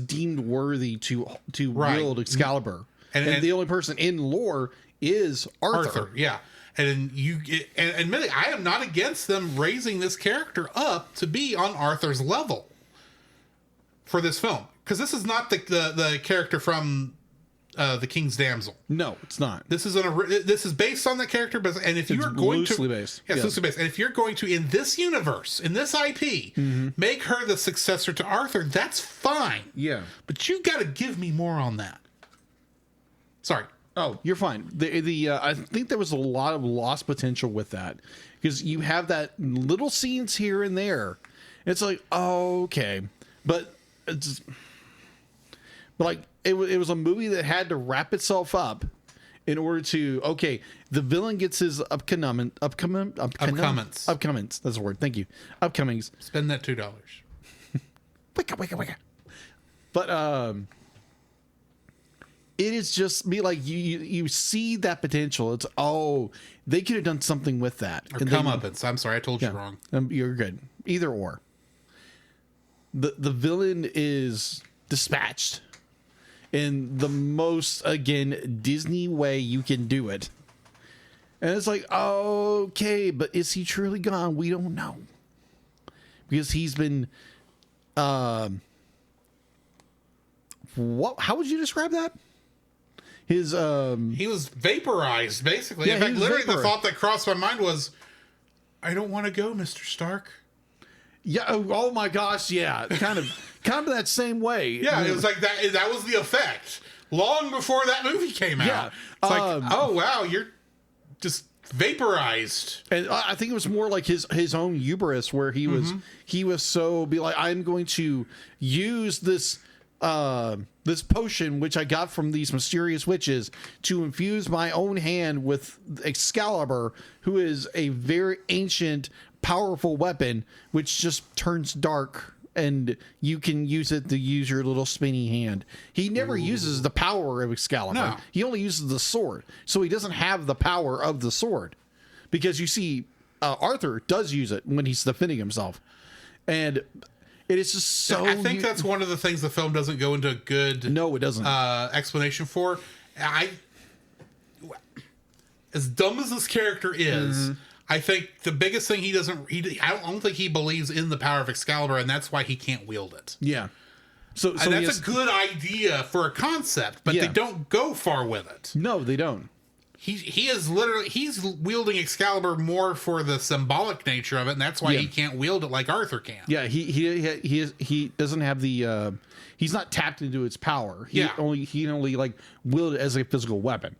deemed worthy to wield Excalibur, and the only person in lore is Arthur. Yeah. And admittedly, I am not against them raising this character up to be on Arthur's level for this film, because this is not the character from the King's Damsel. No, it's not. This is based on that character, and if you are going loosely based, loosely based, and if you're going to, in this universe, in this IP, make her the successor to Arthur, that's fine. Yeah, but you got to give me more on that. Sorry. Oh, you're fine. I think there was a lot of lost potential with that, because you have that little scenes here and there. It's like, oh, okay, but like it was a movie that had to wrap itself up in order to, okay, the villain gets his upcomings. That's the word. Thank you. Upcomings. Spend that $2. Wicca. But it is just be like you see that potential. It's they could have done something with that. Or comeuppance. I'm sorry, I told you wrong. You're good. Either or. The villain is dispatched in the most, again, Disney way you can do it. And it's like, okay, but is he truly gone? We don't know. Because he's been, how would you describe that? His, he was vaporized, basically. Yeah, In fact, he was literally vaporized. the thought that crossed my mind was, I don't want to go, Mr. Stark. yeah, oh my gosh, yeah, kind of that same way. Yeah, it was like that. That was the effect long before that movie came out. Yeah. It's like, oh wow, you're just vaporized. And I think it was more like his own hubris, where he was so be like, I'm going to use this this potion which I got from these mysterious witches to infuse my own hand with Excalibur, who is a very ancient, powerful weapon which just turns dark. And you can use it to use your little spinny hand. He never uses the power of Excalibur. No. He only uses the sword. So he doesn't have the power of the sword. Because you see, Arthur does use it when he's defending himself. And it is just so... I think that's one of the things the film doesn't go into a good... No, it doesn't. Explanation for. As dumb as this character is... I think the biggest thing I don't think he believes in the power of Excalibur, and that's why he can't wield it. Yeah. So And that's a good idea for a concept, but Yeah. they don't go far with it. No, they don't. He's wielding Excalibur more for the symbolic nature of it, and that's why Yeah. he can't wield it like Arthur can. Yeah, he doesn't have the... he's not tapped into its power. He only like wield it as a physical weapon.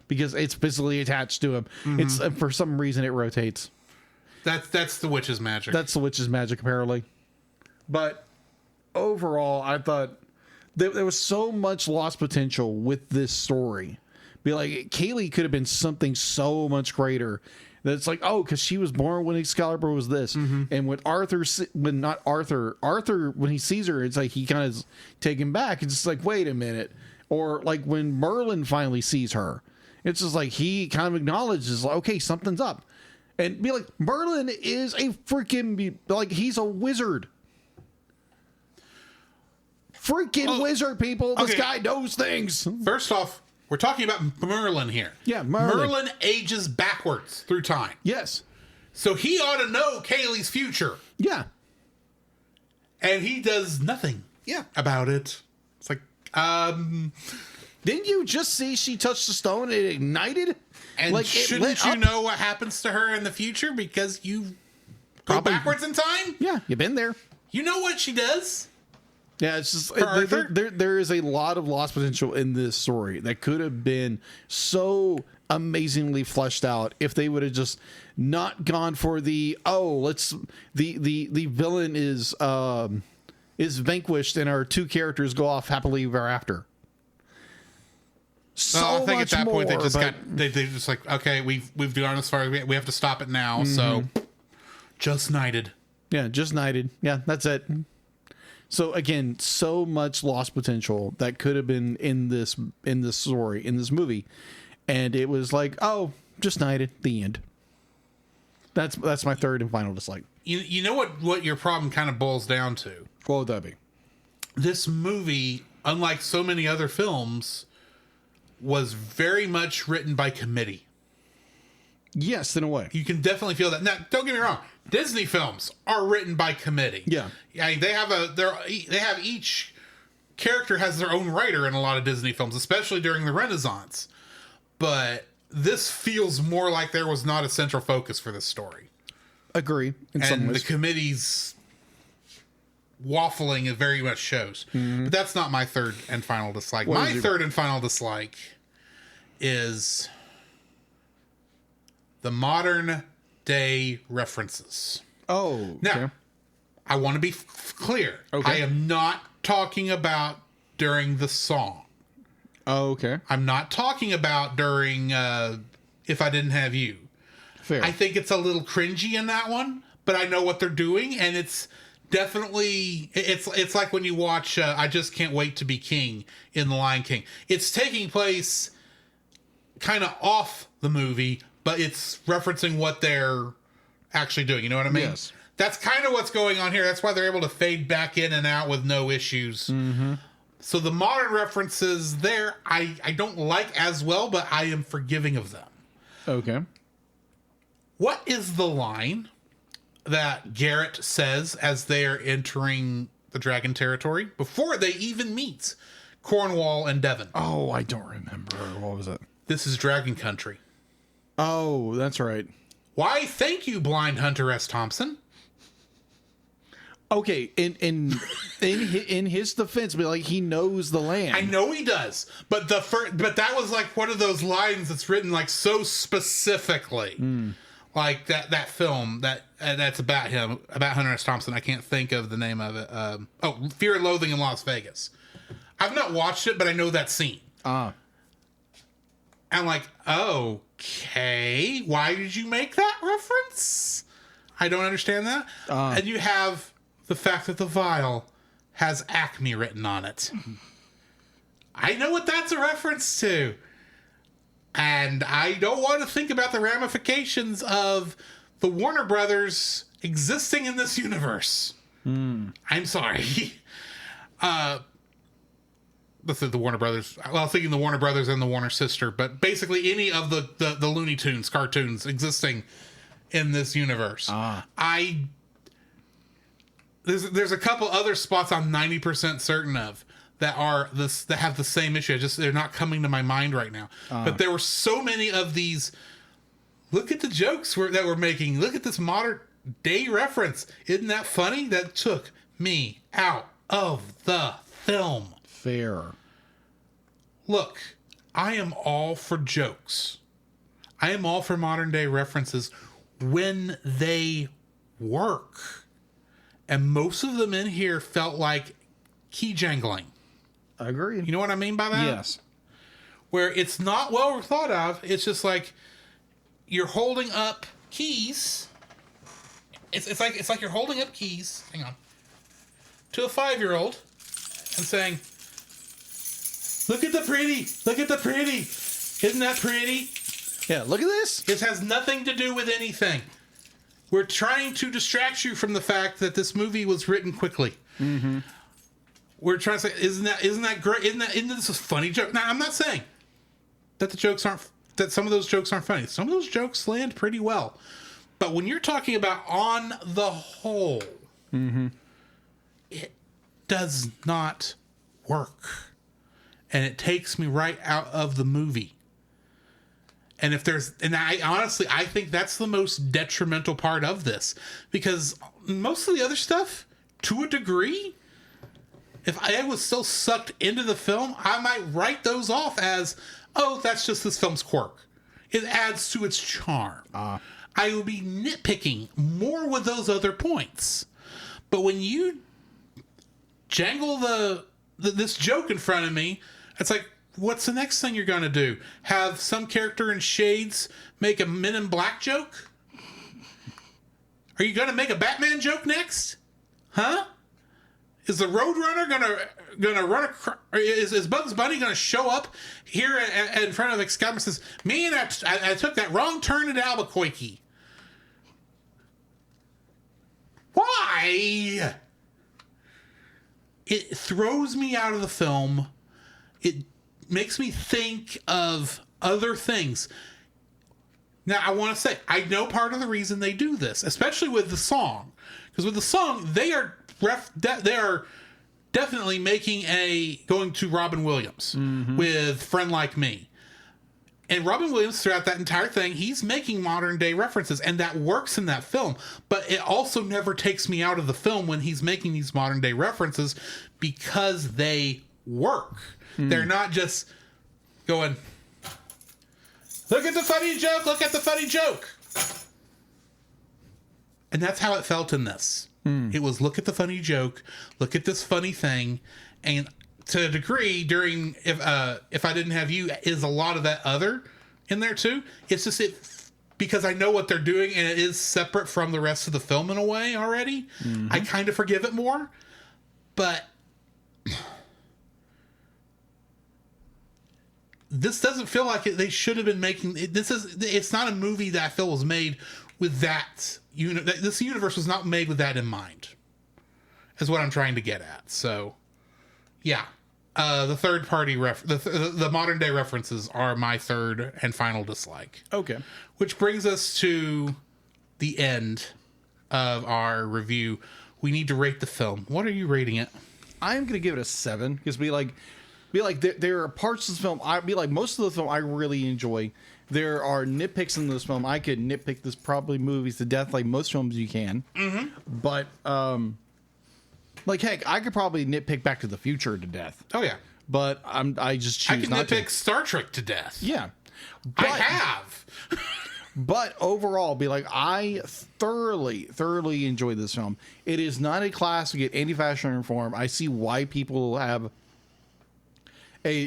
Because it's physically attached to him. It's for some reason it rotates. That's the witch's magic. That's the witch's magic, apparently. But overall, I thought there was so much lost potential with this story. Be like, Kaylee could have been something so much greater. That it's like, oh, because she was born when Excalibur was this, and when Arthur, when he sees her, it's like he kind of is taken back. It's just like, wait a minute. Or like when Merlin finally sees her. It's just like he kind of acknowledges, like, okay, something's up. And be like, Merlin is a freaking, like, he's a wizard. Freaking wizard, people. This okay. guy knows things. First off, we're talking about Merlin here. Yeah, Merlin. Merlin ages backwards through time. Yes. So he ought to know Kaylee's future. Yeah. And he does nothing about it. It's like, Didn't you just see she touched the stone and it ignited? and like, shouldn't you know what happens to her in the future because you go Probably. backwards in time? Yeah, you've been there. You know what she does? Yeah, it's just Arthur? there is a lot of lost potential in this story that could have been so amazingly fleshed out if they would have just not gone for the the villain is vanquished and our two characters go off happily ever after. So I think much at that point more, they just but- they just like, okay, we've gone as far as we have to stop it now. So just knighted. Yeah, just knighted. Yeah, that's it. So again, so much lost potential that could have been in this story, in this movie. And it was like, oh, just knighted, the end. That's my third and final dislike. You know what your problem kind of boils down to? What would that be? This movie, unlike so many other films, was very much written by committee. Yes, in a way. You can definitely feel that. Now, don't get me wrong. Disney films are written by committee. Yeah. They have each character has their own writer in a lot of Disney films, especially during the Renaissance. But this feels more like there was not a central focus for this story. Agree. In some And the ways. committee's waffling it very much shows. But that's not my third and final dislike. What My is your- third and final dislike is the modern day references. Oh, Now, okay. I want to be clear. Okay. I am not talking about during the song. Oh, okay. I'm not talking about during If I Didn't Have You. Fair. I think it's a little cringy in that one, but I know what they're doing, and it's definitely it's like when you watch I Just Can't Wait to Be King in The Lion King. It's taking place kind of off the movie, but it's referencing what they're actually doing. You know what I mean? Yes. That's kind of what's going on here. That's why they're able to fade back in and out with no issues. So the modern references there, I don't like as well, but I am forgiving of them. Okay. What is the line that Garrett says as they're entering the dragon territory before they even meet Cornwall and Devon? Oh, I don't remember. What was it? This is Dragon Country. Oh, that's right. Why, thank you, Blind Hunter S. Thompson. Okay, in his defense, but like he knows the land. I know he does, but but that was like one of those lines that's written like so specifically, like that film that's about him, about Hunter S. Thompson. I can't think of the name of it. Fear and Loathing in Las Vegas. I've not watched it, but I know that scene. I'm like, okay, why did you make that reference? I don't understand that. And you have the fact that the vial has Acme written on it. I know what that's a reference to. And I don't want to think about the ramifications of the Warner Brothers existing in this universe. I'm sorry. Let's say the Warner Brothers. Well, I was thinking the Warner Brothers and the Warner sister, but basically any of the Looney Tunes cartoons existing in this universe. There's a couple other spots I'm 90% certain of that have the same issue. They're not coming to my mind right now. But there were so many of these. Look at the jokes that we're making. Look at this modern day reference. Isn't that funny? That took me out of the film. Fair. Look, I am all for jokes. I am all for modern day references when they work. And most of them in here felt like key jangling. Agreed. You know what I mean by that? Yes. Where it's not well thought of. It's just like you're holding up keys. It's like you're holding up keys. Hang on. To a 5-year-old and saying, "Look at the pretty. Look at the pretty. Isn't that pretty?" Yeah. Look at this. This has nothing to do with anything. We're trying to distract you from the fact that this movie was written quickly. Mm-hmm. We're trying to say, isn't that great? Isn't this a funny joke? Now, I'm not saying that that some of those jokes aren't funny. Some of those jokes land pretty well. But when you're talking about on the whole, it does not work. And it takes me right out of the movie. And I think that's the most detrimental part of this, because most of the other stuff, to a degree, if I was still sucked into the film, I might write those off as, oh, that's just this film's quirk. It adds to its charm. I will be nitpicking more with those other points. But when you jangle this joke in front of me, it's like, what's the next thing you're going to do? Have some character in shades make a Men in Black joke? Are you going to make a Batman joke next? Huh? Is the Roadrunner gonna run across? Is Bugs Bunny gonna show up here in front of Excalibur and says, "Man, I took that wrong turn at Albuquerque"? Why? It throws me out of the film. It makes me think of other things. Now, I want to say, I know part of the reason they do this, especially with the song, because with the song, they are definitely going to Robin Williams with "Friend Like Me." And Robin Williams, throughout that entire thing, he's making modern day references, and that works in that film. But it also never takes me out of the film when he's making these modern day references, because they work. They're not just going, "Look at the funny joke, look at the funny joke." And that's how it felt in this. It was, look at the funny joke, look at this funny thing. And to a degree, during If I Didn't Have You, is a lot of that other in there too. It's just because I know what they're doing, and it is separate from the rest of the film in a way already. I kind of forgive it more. But this doesn't feel like they should have been making it. It's not a movie that I feel was made with that. This universe was not made with that in mind, is what I'm trying to get at. So, yeah. The third party the modern day references are my third and final dislike. Okay. Which brings us to the end of our review. We need to rate the film. What are you rating it? I'm gonna give it a 7 because there are parts of the film. Most of the film I really enjoy. There are nitpicks in this film. I could nitpick this probably movies to death, like most films you can. Mm-hmm. But heck, I could probably nitpick Back to the Future to death. Oh yeah. But I just choose not to. I can nitpick Star Trek to death. Yeah. I have. But overall, I thoroughly enjoy this film. It is not a classic in any fashion or form. I see why people have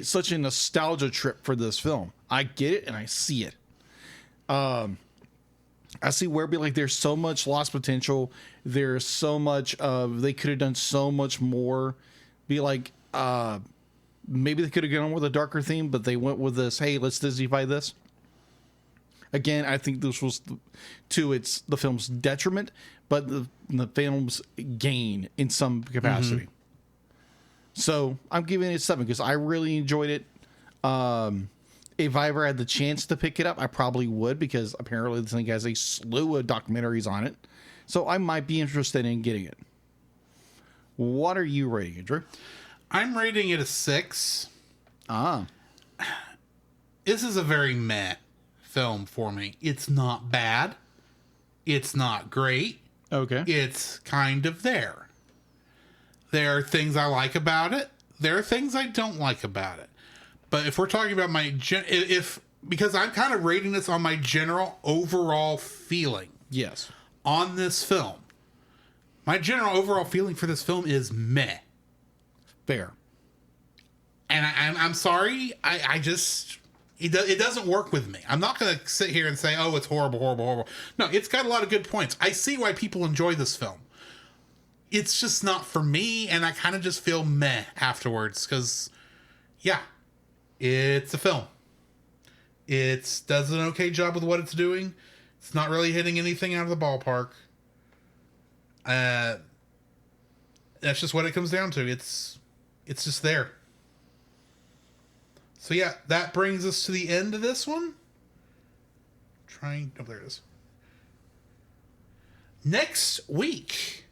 such a nostalgia trip for this film. I get it and I see it. I see where there's so much lost potential. There's so much they could have done so much more. Maybe they could have gone with a darker theme, but they went with this. Hey, let's Disneyfy this. Again, I think this was the film's detriment, but the film's gain in some capacity. Mm-hmm. So I'm giving it a 7 because I really enjoyed it. If I ever had the chance to pick it up, I probably would, because apparently this thing has a slew of documentaries on it. So I might be interested in getting it. What are you rating it, Drew? I'm rating it a 6. This is a very meh film for me. It's not bad. It's not great. Okay. It's kind of there. There are things I like about it. There are things I don't like about it. But if we're talking about because I'm kind of rating this on my general overall feeling. Yes. On this film. My general overall feeling for this film is meh. Fair. And I'm sorry. It doesn't work with me. I'm not going to sit here and say, oh, it's horrible. No, it's got a lot of good points. I see why people enjoy this film. It's just not for me, and I kind of just feel meh afterwards, because, yeah, it's a film. It does an okay job with what it's doing. It's not really hitting anything out of the ballpark. That's just what it comes down to. It's just there. So yeah, that brings us to the end of this one. Oh, there it is. Next week,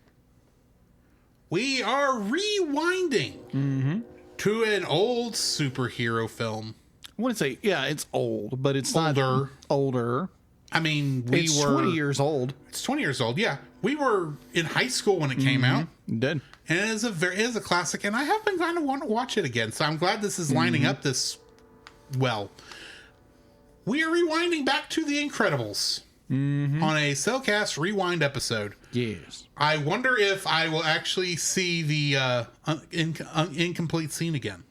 we are rewinding to an old superhero film. I wouldn't say, yeah, it's old, but it's older. Not older. I mean, it's 20 years old. It's 20 years old, yeah. We were in high school when it came out. It did. And it is a classic, and I have been kind of wanting to watch it again, so I'm glad this is lining up this well. We are rewinding back to The Incredibles on a Cellcast Rewind episode. Yes. I wonder if I will actually see the incomplete scene again,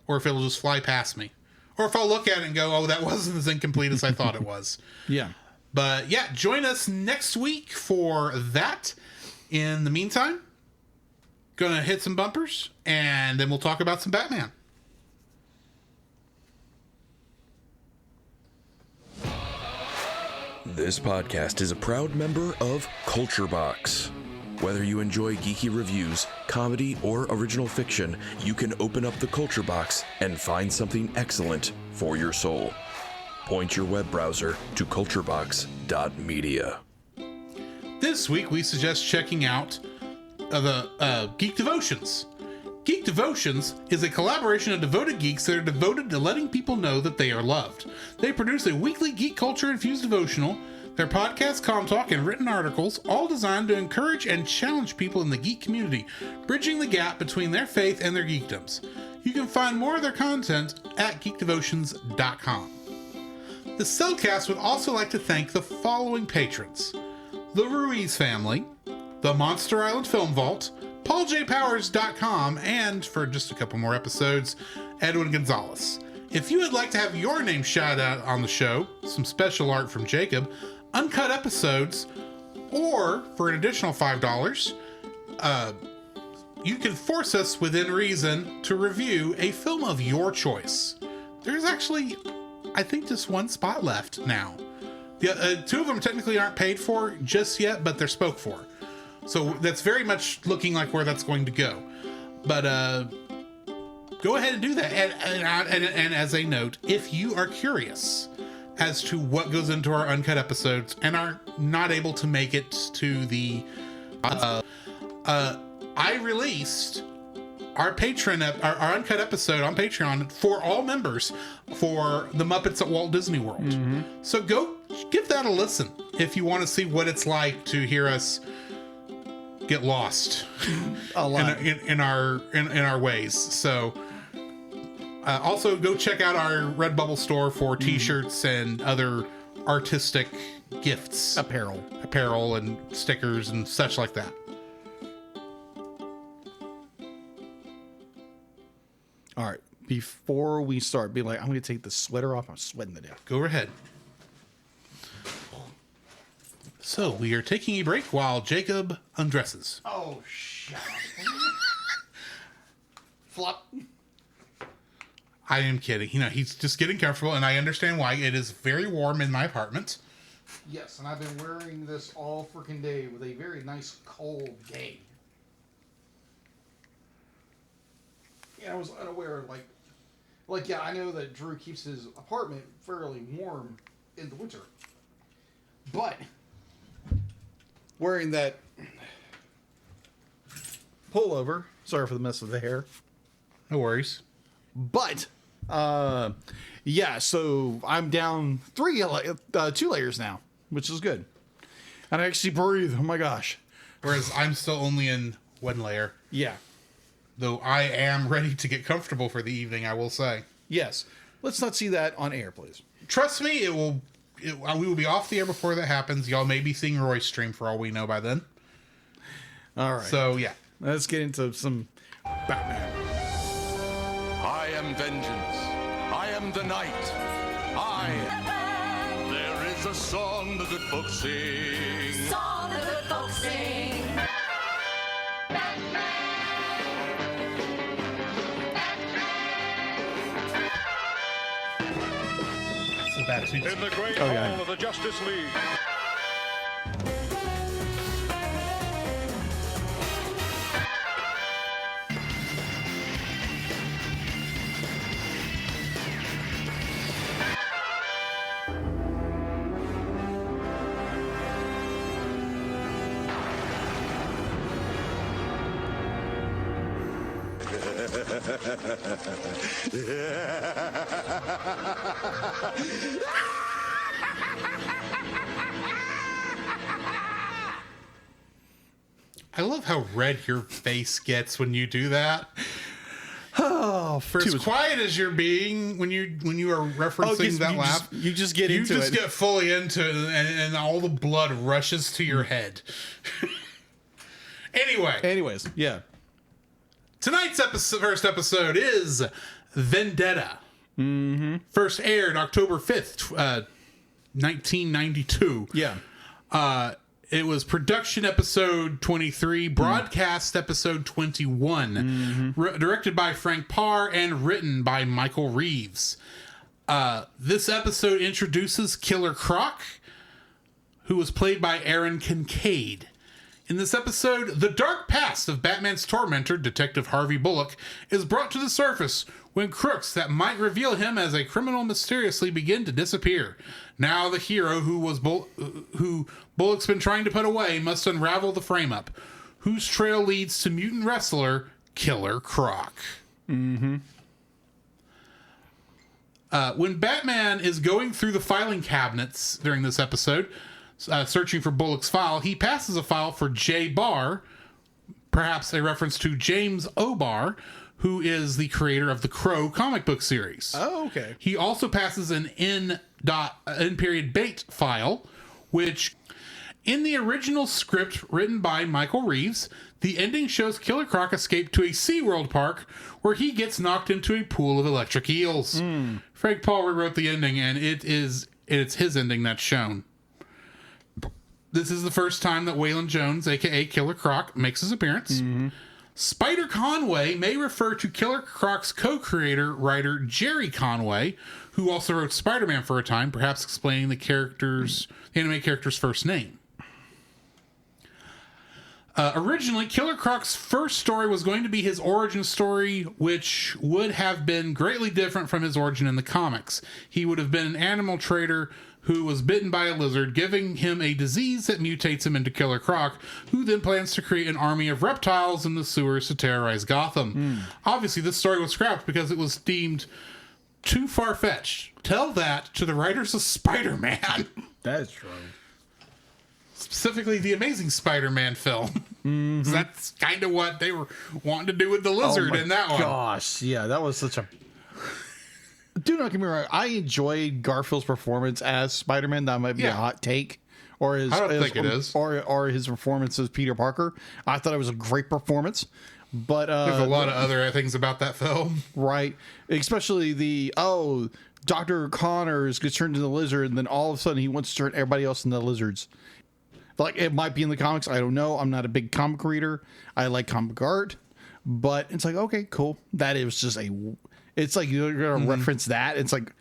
or if it'll just fly past me, or if I'll look at it and go, oh, that wasn't as incomplete as I thought it was. Yeah. But yeah, join us next week for that. In the meantime, gonna hit some bumpers, and then we'll talk about some Batman. This podcast is a proud member of Culture Box. Whether you enjoy geeky reviews, comedy, or original fiction, you can open up the Culture Box and find something excellent for your soul. Point your web browser to culturebox.media. This week, we suggest checking out the Geek Devotions. Geek Devotions is a collaboration of devoted geeks that are devoted to letting people know that they are loved. They produce a weekly geek culture-infused devotional, their podcast, comm talk, and written articles, all designed to encourage and challenge people in the geek community, bridging the gap between their faith and their geekdoms. You can find more of their content at geekdevotions.com. The Cellcast would also like to thank the following patrons: the Ruiz family, the Monster Island Film Vault, PaulJPowers.com, and, for just a couple more episodes, Edwin Gonzalez. If you would like to have your name shouted out on the show, some special art from Jacob, uncut episodes, or for an additional $5, you can force us within reason to review a film of your choice. There's actually, I think, just one spot left now. The two of them technically aren't paid for just yet, but they're spoke for. So that's very much looking like where that's going to go. But go ahead and do that. And as a note, if you are curious as to what goes into our uncut episodes and are not able to make it to the, I released our our uncut episode on Patreon for all members for the Muppets at Walt Disney World. So go give that a listen if you want to see what it's like to hear us get lost A lot. in our ways. So also go check out our Redbubble store for t-shirts and other artistic gifts, apparel and stickers and such like that. All right. Before we start, be like, I'm going to take the sweater off. I'm sweating to death. Go ahead. So we are taking a break while Jacob undresses. Oh, shut up. Flop. I am kidding. He's just getting comfortable, and I understand why. It is very warm in my apartment. Yes, and I've been wearing this all freaking day with a very nice cold day. Yeah, I was unaware, yeah, I know that Drew keeps his apartment fairly warm in the winter. But wearing that pullover, sorry for the mess with the hair. No worries. But yeah, so I'm down 2 layers now, which is good. And I actually breathe. Oh my gosh. Whereas I'm still only in 1 layer. Yeah. Though I am ready to get comfortable for the evening, I will say. Yes. Let's not see that on air, please. Trust me, we will be off the air before that happens. Y'all may be seeing Roy's stream for all we know by then. All right. So, yeah. Let's get into some Batman. I am vengeance. I am the night. There is a song the good folks sing. Song the good folks sing. It's a bad tune. In the great yeah. hall of the Justice League. I love how red your face gets when you do that. Oh, For as quiet as you're being when you are referencing that laugh, you just get you into just it. get fully into it, and all the blood rushes to your head. Anyways, yeah. Tonight's first episode is Vendetta. Mm-hmm. First aired October 5th, 1992. Yeah. It was production episode 23, broadcast episode 21, directed by Frank Parr and written by Michael Reeves. This episode introduces Killer Croc, who was played by Aaron Kincaid. In this episode, the dark past of Batman's tormentor, Detective Harvey Bullock, is brought to the surface when crooks that might reveal him as a criminal mysteriously begin to disappear. Now the hero who Bullock's been trying to put away must unravel the frame-up, whose trail leads to mutant wrestler Killer Croc. Mm-hmm. When Batman is going through the filing cabinets during this episode, searching for Bullock's file, he passes a file for J. Barr, perhaps a reference to James O'Barr, who is the creator of the Crow comic book series. Oh, okay. He also passes an N period bait file, which in the original script written by Michael Reeves, the ending shows Killer Croc escape to a SeaWorld park where he gets knocked into a pool of electric eels. Frank Paul rewrote the ending, and it's his ending that's shown. This is the first time that Waylon Jones, aka Killer Croc, makes his appearance. Mm-hmm. Spider Conway may refer to Killer Croc's co-creator, writer Jerry Conway, who also wrote Spider-Man for a time, perhaps explaining the anime character's first name. Originally, Killer Croc's first story was going to be his origin story, which would have been greatly different from his origin in the comics. He would have been an animal trader who was bitten by a lizard, giving him a disease that mutates him into Killer Croc, who then plans to create an army of reptiles in the sewers to terrorize Gotham. Obviously, this story was scrapped because it was deemed too far-fetched. Tell that to the writers of Spider-Man. That is true. Specifically, the Amazing Spider-Man film. That's kind of what they were wanting to do with the lizard in that one. Gosh, yeah, that was such a... Do not get me wrong. I enjoyed Garfield's performance as Spider-Man. That might be a hot take. Or his, I don't think it is. Or his performance as Peter Parker. I thought it was a great performance. But there's a lot of other things about that film. Right. Especially Dr. Connors gets turned into the lizard, and then all of a sudden he wants to turn everybody else into lizards. Like, it might be in the comics. I don't know. I'm not a big comic reader. I like comic art. But it's like, okay, cool. That is just it's like you're going to reference that. It's like,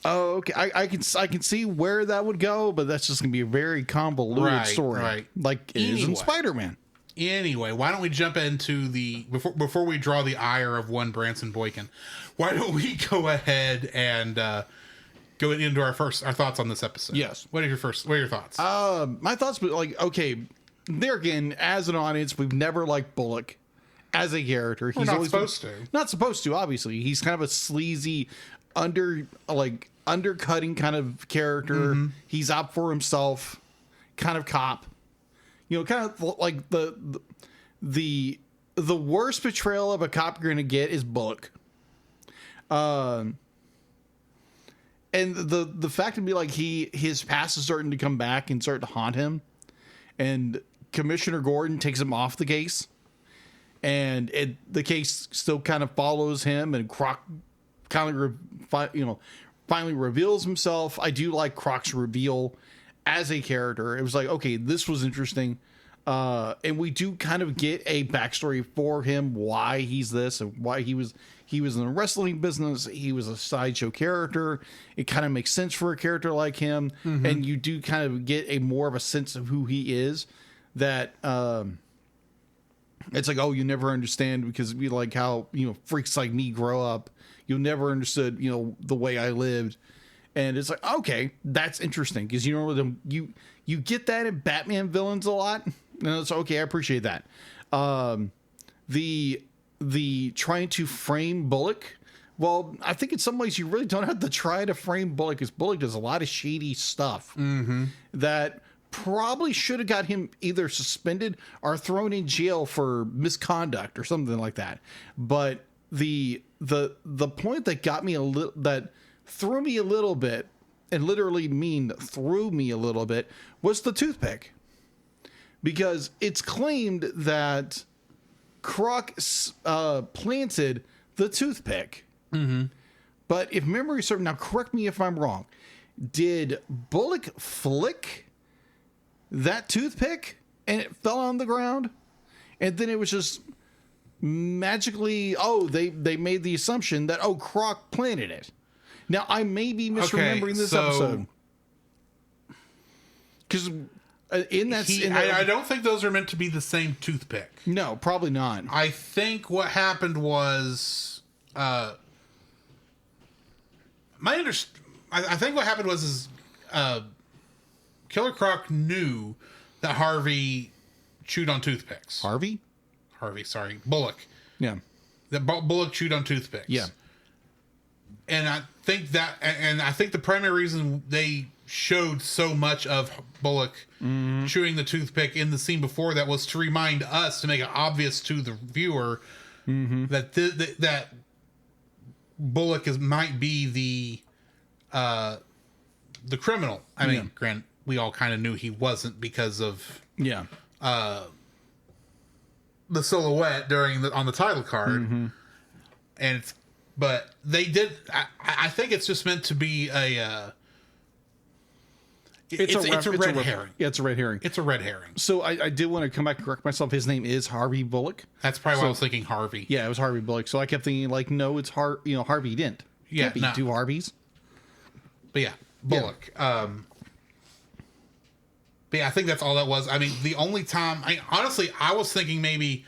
oh, okay. I can see where that would go, but that's just going to be a very convoluted story. Right. Like it is in Spider-Man. Anyway, why don't we jump into before we draw the ire of one Branson Boykin, why don't we go ahead and go into our thoughts on this episode? Yes. What are your thoughts? My thoughts, like, okay, there again, as an audience, we've never liked Bullock as a character. He's not always supposed to. Not supposed to, obviously. He's kind of a sleazy, undercutting kind of character. He's out for himself, kind of cop. You know, kind of like the worst portrayal of a cop you're gonna get is Bullock. And the fact to be like his past is starting to come back and start to haunt him, and Commissioner Gordon takes him off the case, and the case still kind of follows him, and Croc kind of finally reveals himself. I do like Croc's reveal as a character. It was like, okay, this was interesting. And we do kind of get a backstory for him, why he's this and why he was in the wrestling business. He was a sideshow character. It kind of makes sense for a character like him. And you do kind of get a more of a sense of who he is, that, it's like, oh, you never understand, because we like how, freaks like me grow up. You never understood, the way I lived. And it's like, okay, that's interesting, because you get that in Batman villains a lot. And it's okay, I appreciate that. The trying to frame Bullock, well, I think in some ways you really don't have to try to frame Bullock, because Bullock does a lot of shady stuff that probably should have got him either suspended or thrown in jail for misconduct or something like that. But the point that got me that threw me a little bit, and literally threw me a little bit, was the toothpick. Because it's claimed that Croc planted the toothpick. But if memory serves, now correct me if I'm wrong, did Bullock flick that toothpick and it fell on the ground? And then it was just magically, they made the assumption that, Croc planted it. Now, I may be misremembering this episode. Because I don't think those are meant to be the same toothpick. No, probably not. I think what happened was, I think what happened was Killer Croc knew that Harvey chewed on toothpicks. Bullock. Yeah. That Bullock chewed on toothpicks. Yeah. And I think the primary reason they showed so much of Bullock chewing the toothpick in the scene before that was to remind us, to make it obvious to the viewer that that Bullock might be the criminal. I mean, granted, we all kind of knew he wasn't because of the silhouette on the title card, but they did. I think it's just meant to be a. It's a red herring. Yeah, it's a red herring. It's a red herring. So I did want to come back and correct myself. His name is Harvey Bullock. That's probably why I was thinking Harvey. Yeah, it was Harvey Bullock. So I kept thinking, like, no, it's Harvey Dent. Yeah, can't be two Harveys. But yeah, Bullock. But But yeah, I think that's all that was. I mean, the only time, honestly, I was thinking maybe,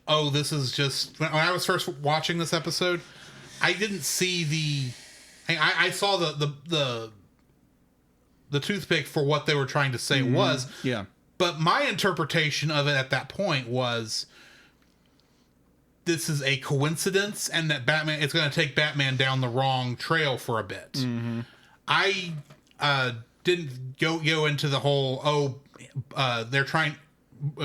oh, this is just, when I was first watching this episode, I didn't see I saw the toothpick for what they were trying to say was. Yeah. But my interpretation of it at that point was, this is a coincidence, and that Batman, it's going to take Batman down the wrong trail for a bit. I didn't go into the whole, they're trying,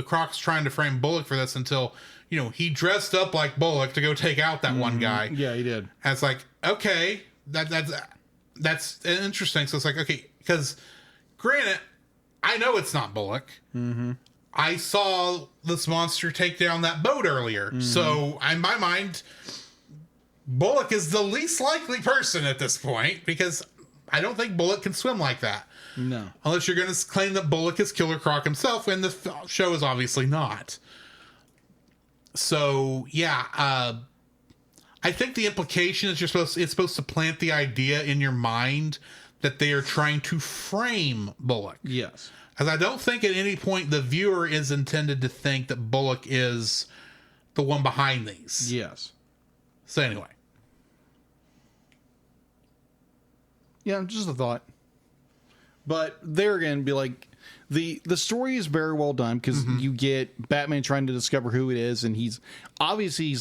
Croc's trying to frame Bullock for this until, you know, he dressed up like Bullock to go take out that one guy. Yeah, he did. And it's like, okay, that's interesting. So it's like, okay, because granted, I know it's not Bullock. I saw this monster take down that boat earlier. So in my mind, Bullock is the least likely person at this point, because I don't think Bullock can swim like that. No. Unless you're going to claim that Bullock is Killer Croc himself, and the show is obviously not. So, yeah, I think the implication is it's supposed to plant the idea in your mind that they are trying to frame Bullock. Yes. Because I don't think at any point the viewer is intended to think that Bullock is the one behind these. Yes. So anyway. Yeah, just a thought. But there again, be like, the story is very well done, because you get Batman trying to discover who it is, and he's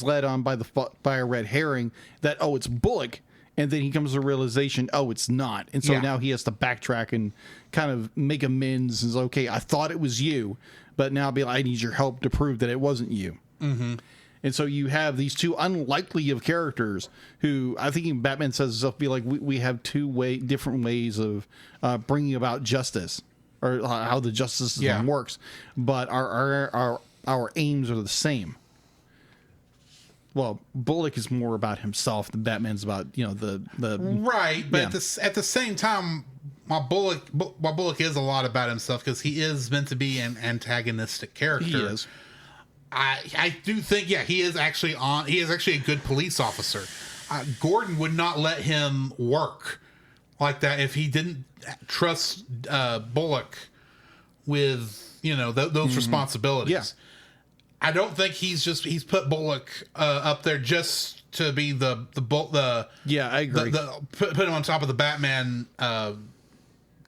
led on by a red herring that, oh, it's Bullock, and then he comes to the realization, oh, it's not, and so now he has to backtrack and kind of make amends, and says, okay, I thought it was you, but now I need your help to prove that it wasn't you. And so you have these two unlikely of characters who, I think even Batman says himself, be like, we have different ways of bringing about justice, or how the justice system works, but our aims are the same. Well, Bullock is more about himself than Batman's about, you know, the right. But at the same time, while Bullock is a lot about himself, because he is meant to be an antagonistic character. He is. I do think, he is actually a good police officer. Gordon would not let him work like that if he didn't trust Bullock with, you know, those responsibilities. Yeah. I don't think he's put Bullock up there just to be the yeah, I agree. Put him on top of the Batman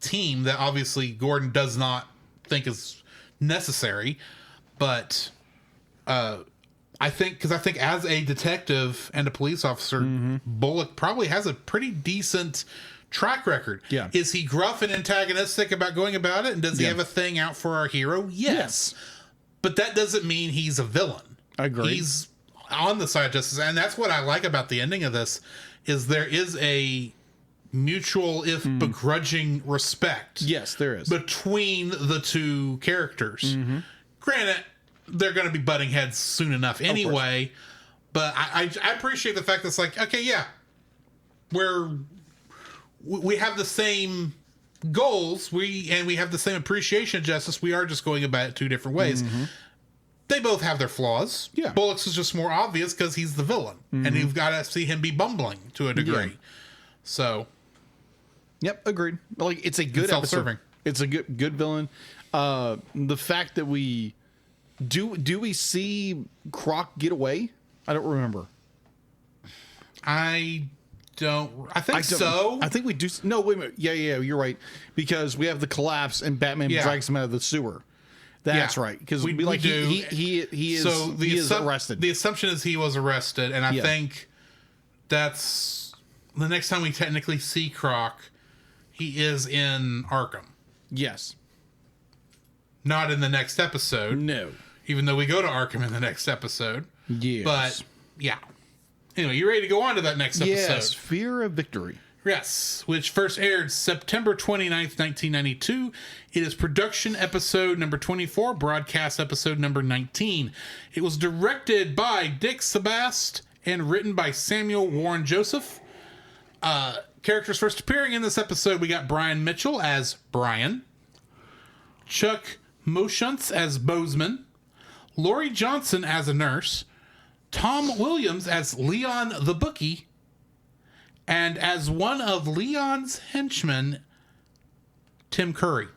team that obviously Gordon does not think is necessary, but I think as a detective and a police officer, Bullock probably has a pretty decent track record. Yeah. Is he gruff and antagonistic about going about it? And does he have a thing out for our hero? Yes. But that doesn't mean he's a villain. I agree. He's on the side of justice. And that's what I like about the ending of this, is there is a mutual, if begrudging, respect. Yes, there is. Between the two characters. Granted, they're going to be butting heads soon enough anyway. But I appreciate the fact that it's like, okay, yeah, we have the same goals, we have the same appreciation of justice. We are just going about it two different ways. They both have their flaws. Yeah. Bullock's is just more obvious because he's the villain, and you've got to see him be bumbling to a degree. So, yep, agreed. Like, it's a good self-serving. It's a good villain. The fact that we we see Croc get away? I don't remember. I think so. I think we do. No, wait a minute. Yeah, you're right. Because we have the collapse and Batman drags him out of the sewer. That's right. Because we like, do. He is arrested. The assumption is he was arrested, and I think that's the next time we technically see Croc, he is in Arkham. Yes. Not in the next episode. No. Even though we go to Arkham in the next episode. Yes. But, yeah. Anyway, you ready to go on to that next episode? Yes, Fear of Victory. Yes, which first aired September 29th, 1992. It is production episode number 24, broadcast episode number 19. It was directed by Dick Sebast and written by Samuel Warren Joseph. Characters first appearing in this episode, we got Brian Mitchell as Brian, Chuck Moshunts as Bozeman, Laurie Johnson as a nurse, Tom Williams as Leon the Bookie, and as one of Leon's henchmen, Tim Curry.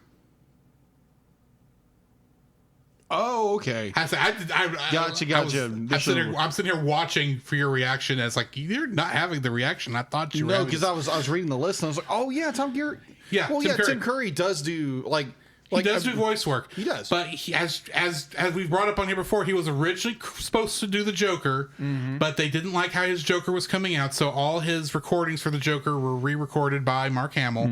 Oh, okay. Gotcha. I'm sitting here watching for your reaction. As like, you're not having the reaction I thought you were. No, because I was reading the list and I was like, oh yeah, Tom Curry. Yeah, well, Tim Curry does do he does do voice work. He does, but as we've brought up on here before, he was originally supposed to do the Joker, but they didn't like how his Joker was coming out, so all his recordings for the Joker were re-recorded by Mark Hamill.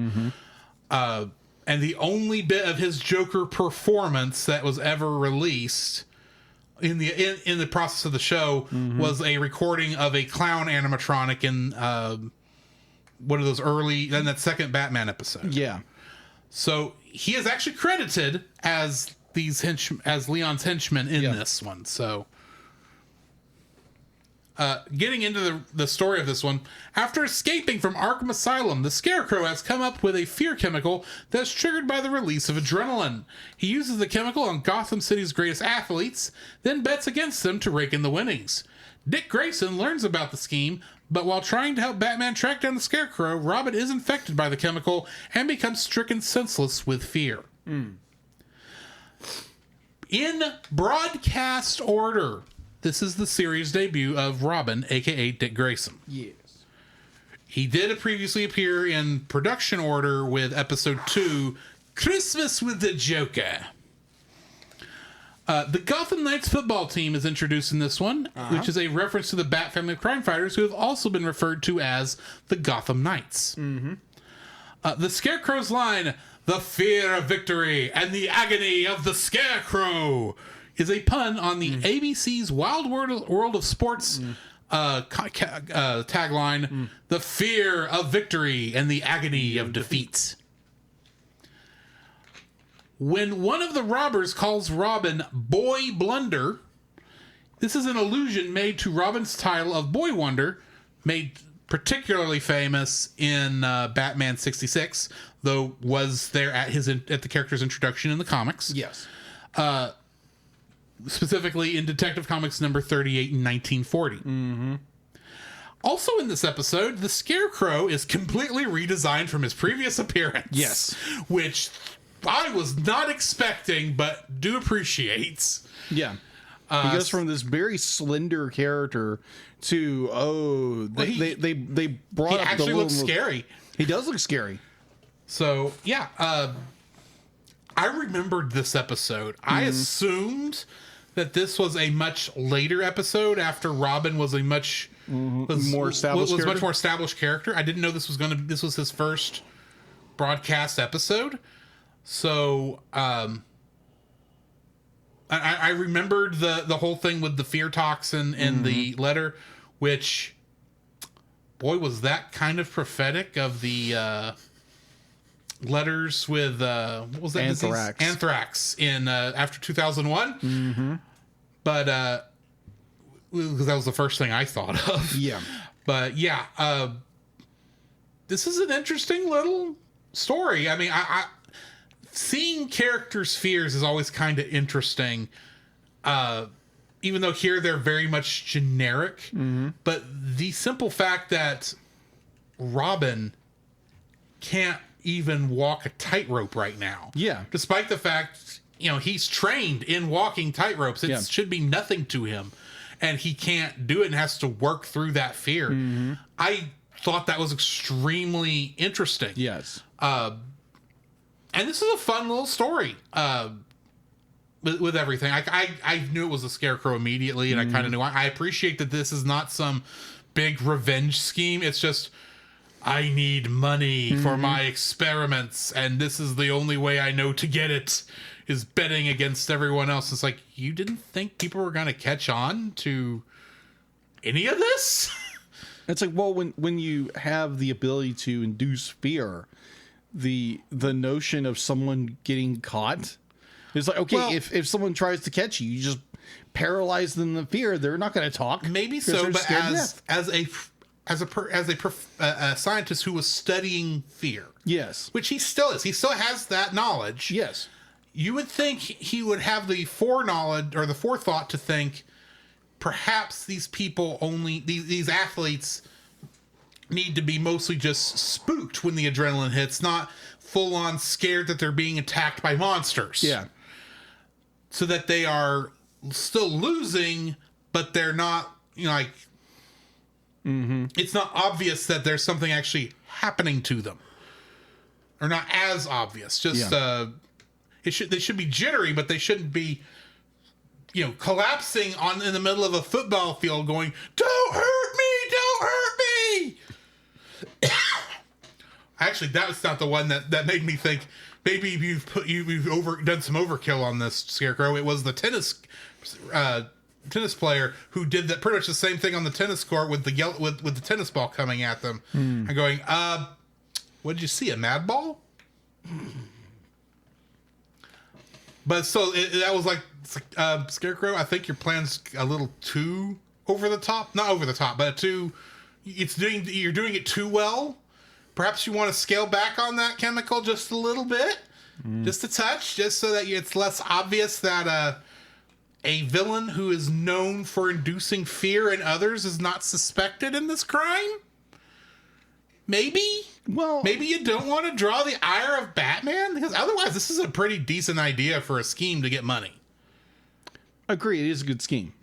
And the only bit of his Joker performance that was ever released in the process of the show was a recording of a clown animatronic in one of those in that second Batman episode. Yeah. So he is actually credited as Leon's henchman in this one. So, getting into the story of this one, after escaping from Arkham Asylum, the Scarecrow has come up with a fear chemical that's triggered by the release of adrenaline. He uses the chemical on Gotham City's greatest athletes, then bets against them to rake in the winnings. Dick Grayson learns about the scheme, but while trying to help Batman track down the Scarecrow, Robin is infected by the chemical and becomes stricken senseless with fear. In broadcast order, this is the series debut of Robin, a.k.a. Dick Grayson. Yes. He did previously appear in production order with episode 2, Christmas with the Joker. The Gotham Knights football team is introduced in this one, which is a reference to the Bat family of crime fighters who have also been referred to as the Gotham Knights. The Scarecrow's line, "The fear of victory and the agony of the Scarecrow," is a pun on the ABC's Wild World of Sports tagline, "The fear of victory and the agony of defeat." When one of the robbers calls Robin Boy Blunder, this is an allusion made to Robin's title of Boy Wonder, made particularly famous in Batman 66, though was there at the character's introduction in the comics. Yes. Specifically in Detective Comics number 38 in 1940. Also in this episode, the Scarecrow is completely redesigned from his previous appearance. Yes. Which I was not expecting, but do appreciate. Yeah. He goes from this very slender character to, they brought he up actually the looks scary. He does look scary. So, yeah. I remembered this episode. I assumed that this was a much later episode after Robin was a much more established character. I didn't know this was his first broadcast episode. So I remembered the whole thing with the fear toxin and the letter, which, boy, was that kind of prophetic of the letters with what was that anthrax disease? Anthrax in after 2001. But because that was the first thing I thought of. Yeah. But yeah, this is an interesting little story. I mean, I seeing characters' fears is always kind of interesting. Even though here they're very much generic, but the simple fact that Robin can't even walk a tightrope right now. Yeah. Despite the fact, he's trained in walking tightropes. It should be nothing to him. And he can't do it and has to work through that fear. I thought that was extremely interesting. Yes. And this is a fun little story with everything. I knew it was a Scarecrow immediately, and I kind of knew. I appreciate that this is not some big revenge scheme. It's just, I need money for my experiments, and this is the only way I know to get it, is betting against everyone else. It's like, you didn't think people were going to catch on to any of this? It's like, well, when you have the ability to induce fear, the notion of someone getting caught, it's like, okay, well, if someone tries to catch you, you just paralyze them in fear. They're not going to talk. Maybe so, but as a scientist who was studying fear, yes, which he still is, he still has that knowledge. Yes, you would think he would have the foreknowledge or the forethought to think perhaps these people these athletes need to be mostly just spooked when the adrenaline hits, not full on scared that they're being attacked by monsters. Yeah. so that they are still losing, but they're not, like, it's not obvious that there's something actually happening to them, or not as obvious. Just they should be jittery, but they shouldn't be, collapsing in the middle of a football field, going, "Don't hurt me! Don't hurt me!" Actually, that was not the one that made me think maybe you've done some overkill on this, Scarecrow. It was the tennis player who did that pretty much the same thing on the tennis court with the tennis ball coming at them and going, "What did you see? A mad ball?" But so that was like, Scarecrow, I think your plan's a little too over the top. Not over the top, but you're doing it too well. Perhaps you want to scale back on that chemical just a little bit, just a touch, just so that it's less obvious that a villain who is known for inducing fear in others is not suspected in this crime. Maybe you don't want to draw the ire of Batman, because otherwise this is a pretty decent idea for a scheme to get money. Agree. It is a good scheme.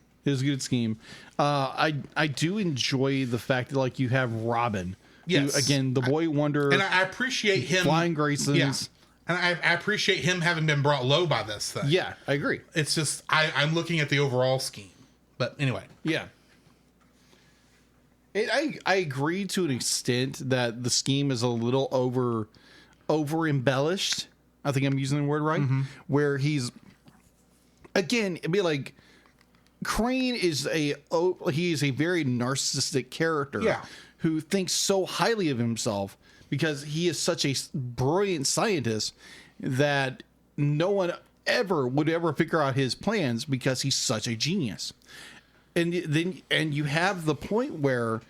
I do enjoy the fact that, like, you have Robin. Yes. Who, again, the Boy Wonder. And I appreciate him. Flying Graysons. Yeah. And I appreciate him having been brought low by this thing. Yeah, I agree. It's just, I'm looking at the overall scheme. But anyway. Yeah. I agree to an extent that the scheme is a little over embellished. I think I'm using the word right. Where he's, again, it'd be like, Crane is a very narcissistic character. Yeah. Who thinks so highly of himself because he is such a brilliant scientist that no one would ever figure out his plans because he's such a genius. And you have the point where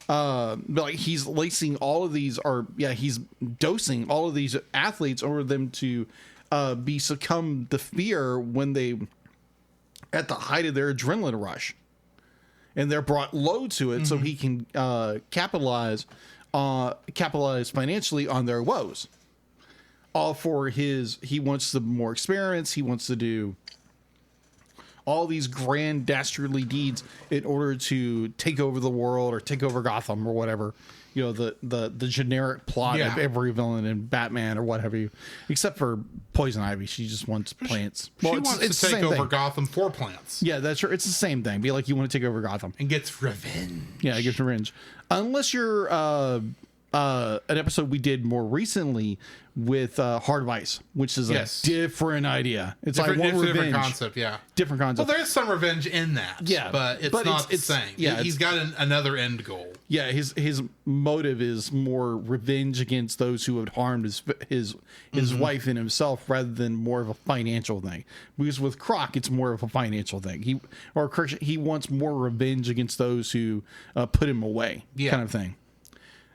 like he's lacing all of these, he's dosing all of these athletes over them to succumb to fear when they at the height of their adrenaline rush. And they're brought low to it so he can capitalize financially on their woes. All for he wants the more experience. He wants to do all these grand dastardly deeds in order to take over the world or take over Gotham or whatever. The generic plot of every villain in Batman or what have you, except for Poison Ivy. She just wants plants. She wants to take over Gotham for plants. Yeah, that's true. It's the same thing. Be like, you want to take over Gotham and gets revenge. Yeah, it gets revenge. Unless you're an episode we did more recently with Heart of Ice, which is a different idea. It's different concept. Yeah, different concept. Well, there's some revenge in that. Yeah, but it's not the same. Yeah, he's got another end goal. Yeah, his motive is more revenge against those who had harmed his wife and himself, rather than more of a financial thing. Because with Croc, it's more of a financial thing. He wants more revenge against those who put him away, kind of thing.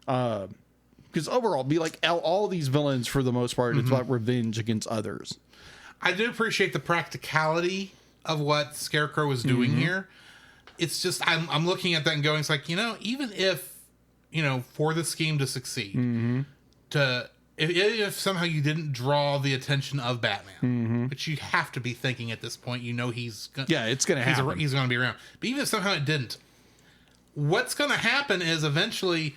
Because overall, be like all these villains, for the most part, it's about revenge against others. I do appreciate the practicality of what Scarecrow was doing here. It's just, I'm looking at that and going, it's like, even if, for the scheme to succeed, if somehow you didn't draw the attention of Batman, which you have to be thinking at this point, he's going to it's going to happen. He's going to be around. But even if somehow it didn't, what's going to happen is eventually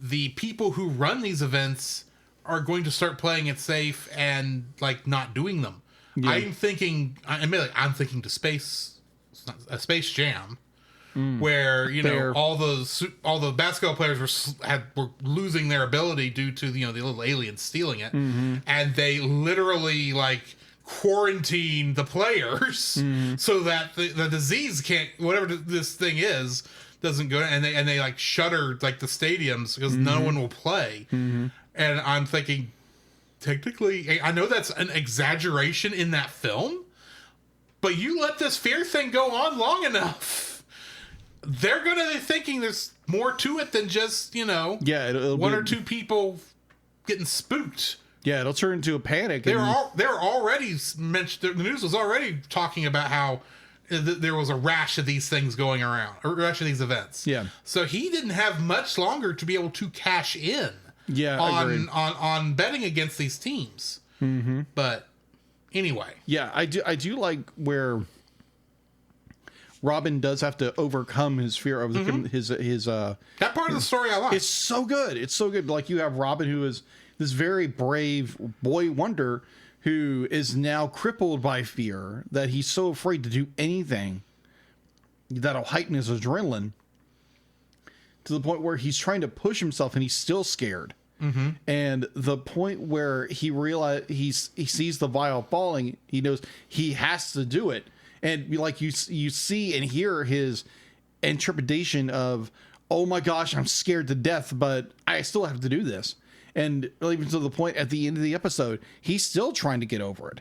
the people who run these events are going to start playing it safe and like not doing them. Yeah. I'm thinking to Space Jam, where all the basketball players were losing their ability due to the little aliens stealing it, and they literally like quarantine the players so that the disease can't, whatever this thing is, doesn't go, and they like shutter like the stadiums because no one will play. And I'm thinking, technically, I know that's an exaggeration in that film, but you let this fear thing go on long enough, they're gonna be thinking there's more to it than just it'll one or two people getting spooked. Yeah, it'll turn into a panic. They're already mentioned. The news was already talking about how there was a rash of these things going around, or rash of these events. Yeah. So he didn't have much longer to be able to cash in. Yeah, on betting against these teams. But Anyway. Yeah, I do like where Robin does have to overcome his fear of his that part of the story I like. It's so good. It's so good. Like, you have Robin, who is this very brave boy wonder who is now crippled by fear, that he's so afraid to do anything that'll heighten his adrenaline, to the point where he's trying to push himself and he's still scared. And the point where he sees the vial falling, he knows he has to do it. And like you see and hear his intrepidation of, oh my gosh, I'm scared to death, but I still have to do this. And even to the point at the end of the episode, he's still trying to get over it.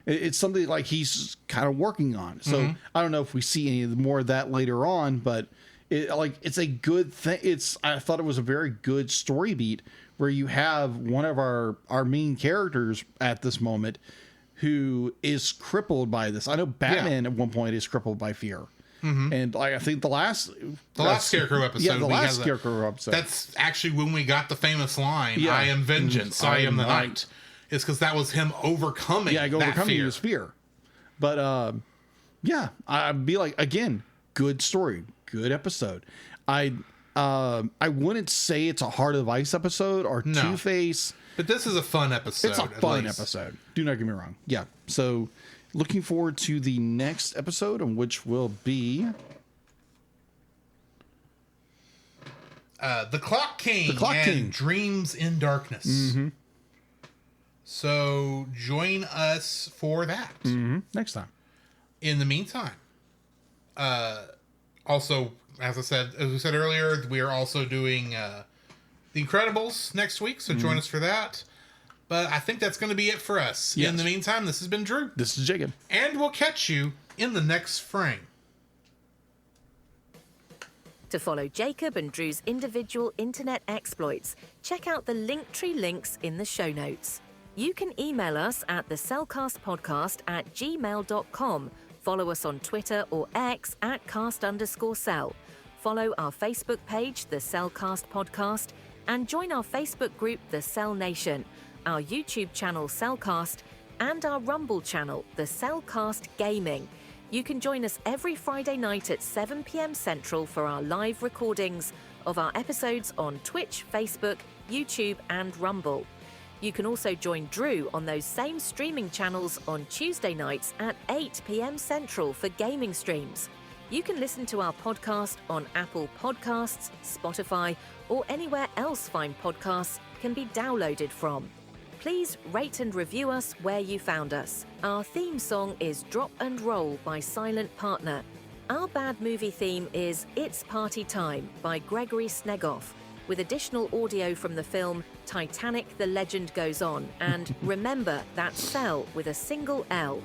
It's something like he's kind of working on. So I don't know if we see any more of that later on, but it's a good thing. I thought it was a very good story beat, where you have one of our main characters at this moment who is crippled by this. I know Batman at one point is crippled by fear. And I think the last Scarecrow episode. Yeah, the last Scarecrow episode. That's actually when we got the famous line, Yeah. I am vengeance, I am the night. It's because that was him overcoming his fear. But I'd be like, again, good story, good episode. I wouldn't say it's a Heart of Ice episode or Two-Face. But this is a fun episode. It's a fun episode. Do not get me wrong. Yeah. So looking forward to the next episode, which will be The Clock King and Dreams in Darkness. So join us for that. Next time. In the meantime, also, as we said earlier, we are also doing The Incredibles next week, so join us for that. But I think that's going to be it for us. Yes. In the meantime, this has been Drew. This is Jacob. And we'll catch you in the next frame. To follow Jacob and Drew's individual internet exploits, check out the Linktree links in the show notes. You can email us at thecellcastpodcast@gmail.com. Follow us on Twitter or X at @cast_cell. Follow our Facebook page, The Cellcast Podcast, and join our Facebook group, The Cell Nation, our YouTube channel, Cellcast, and our Rumble channel, The Cellcast Gaming. You can join us every Friday night at 7 p.m. Central for our live recordings of our episodes on Twitch, Facebook, YouTube, and Rumble. You can also join Drew on those same streaming channels on Tuesday nights at 8 p.m. Central for gaming streams. You can listen to our podcast on Apple Podcasts, Spotify, or anywhere else fine podcasts can be downloaded from. Please rate and review us where you found us. Our theme song is Drop and Roll by Silent Partner. Our bad movie theme is It's Party Time by Gregory Snegoff, with additional audio from the film Titanic: The Legend Goes On, and Remember That Cell with a single L.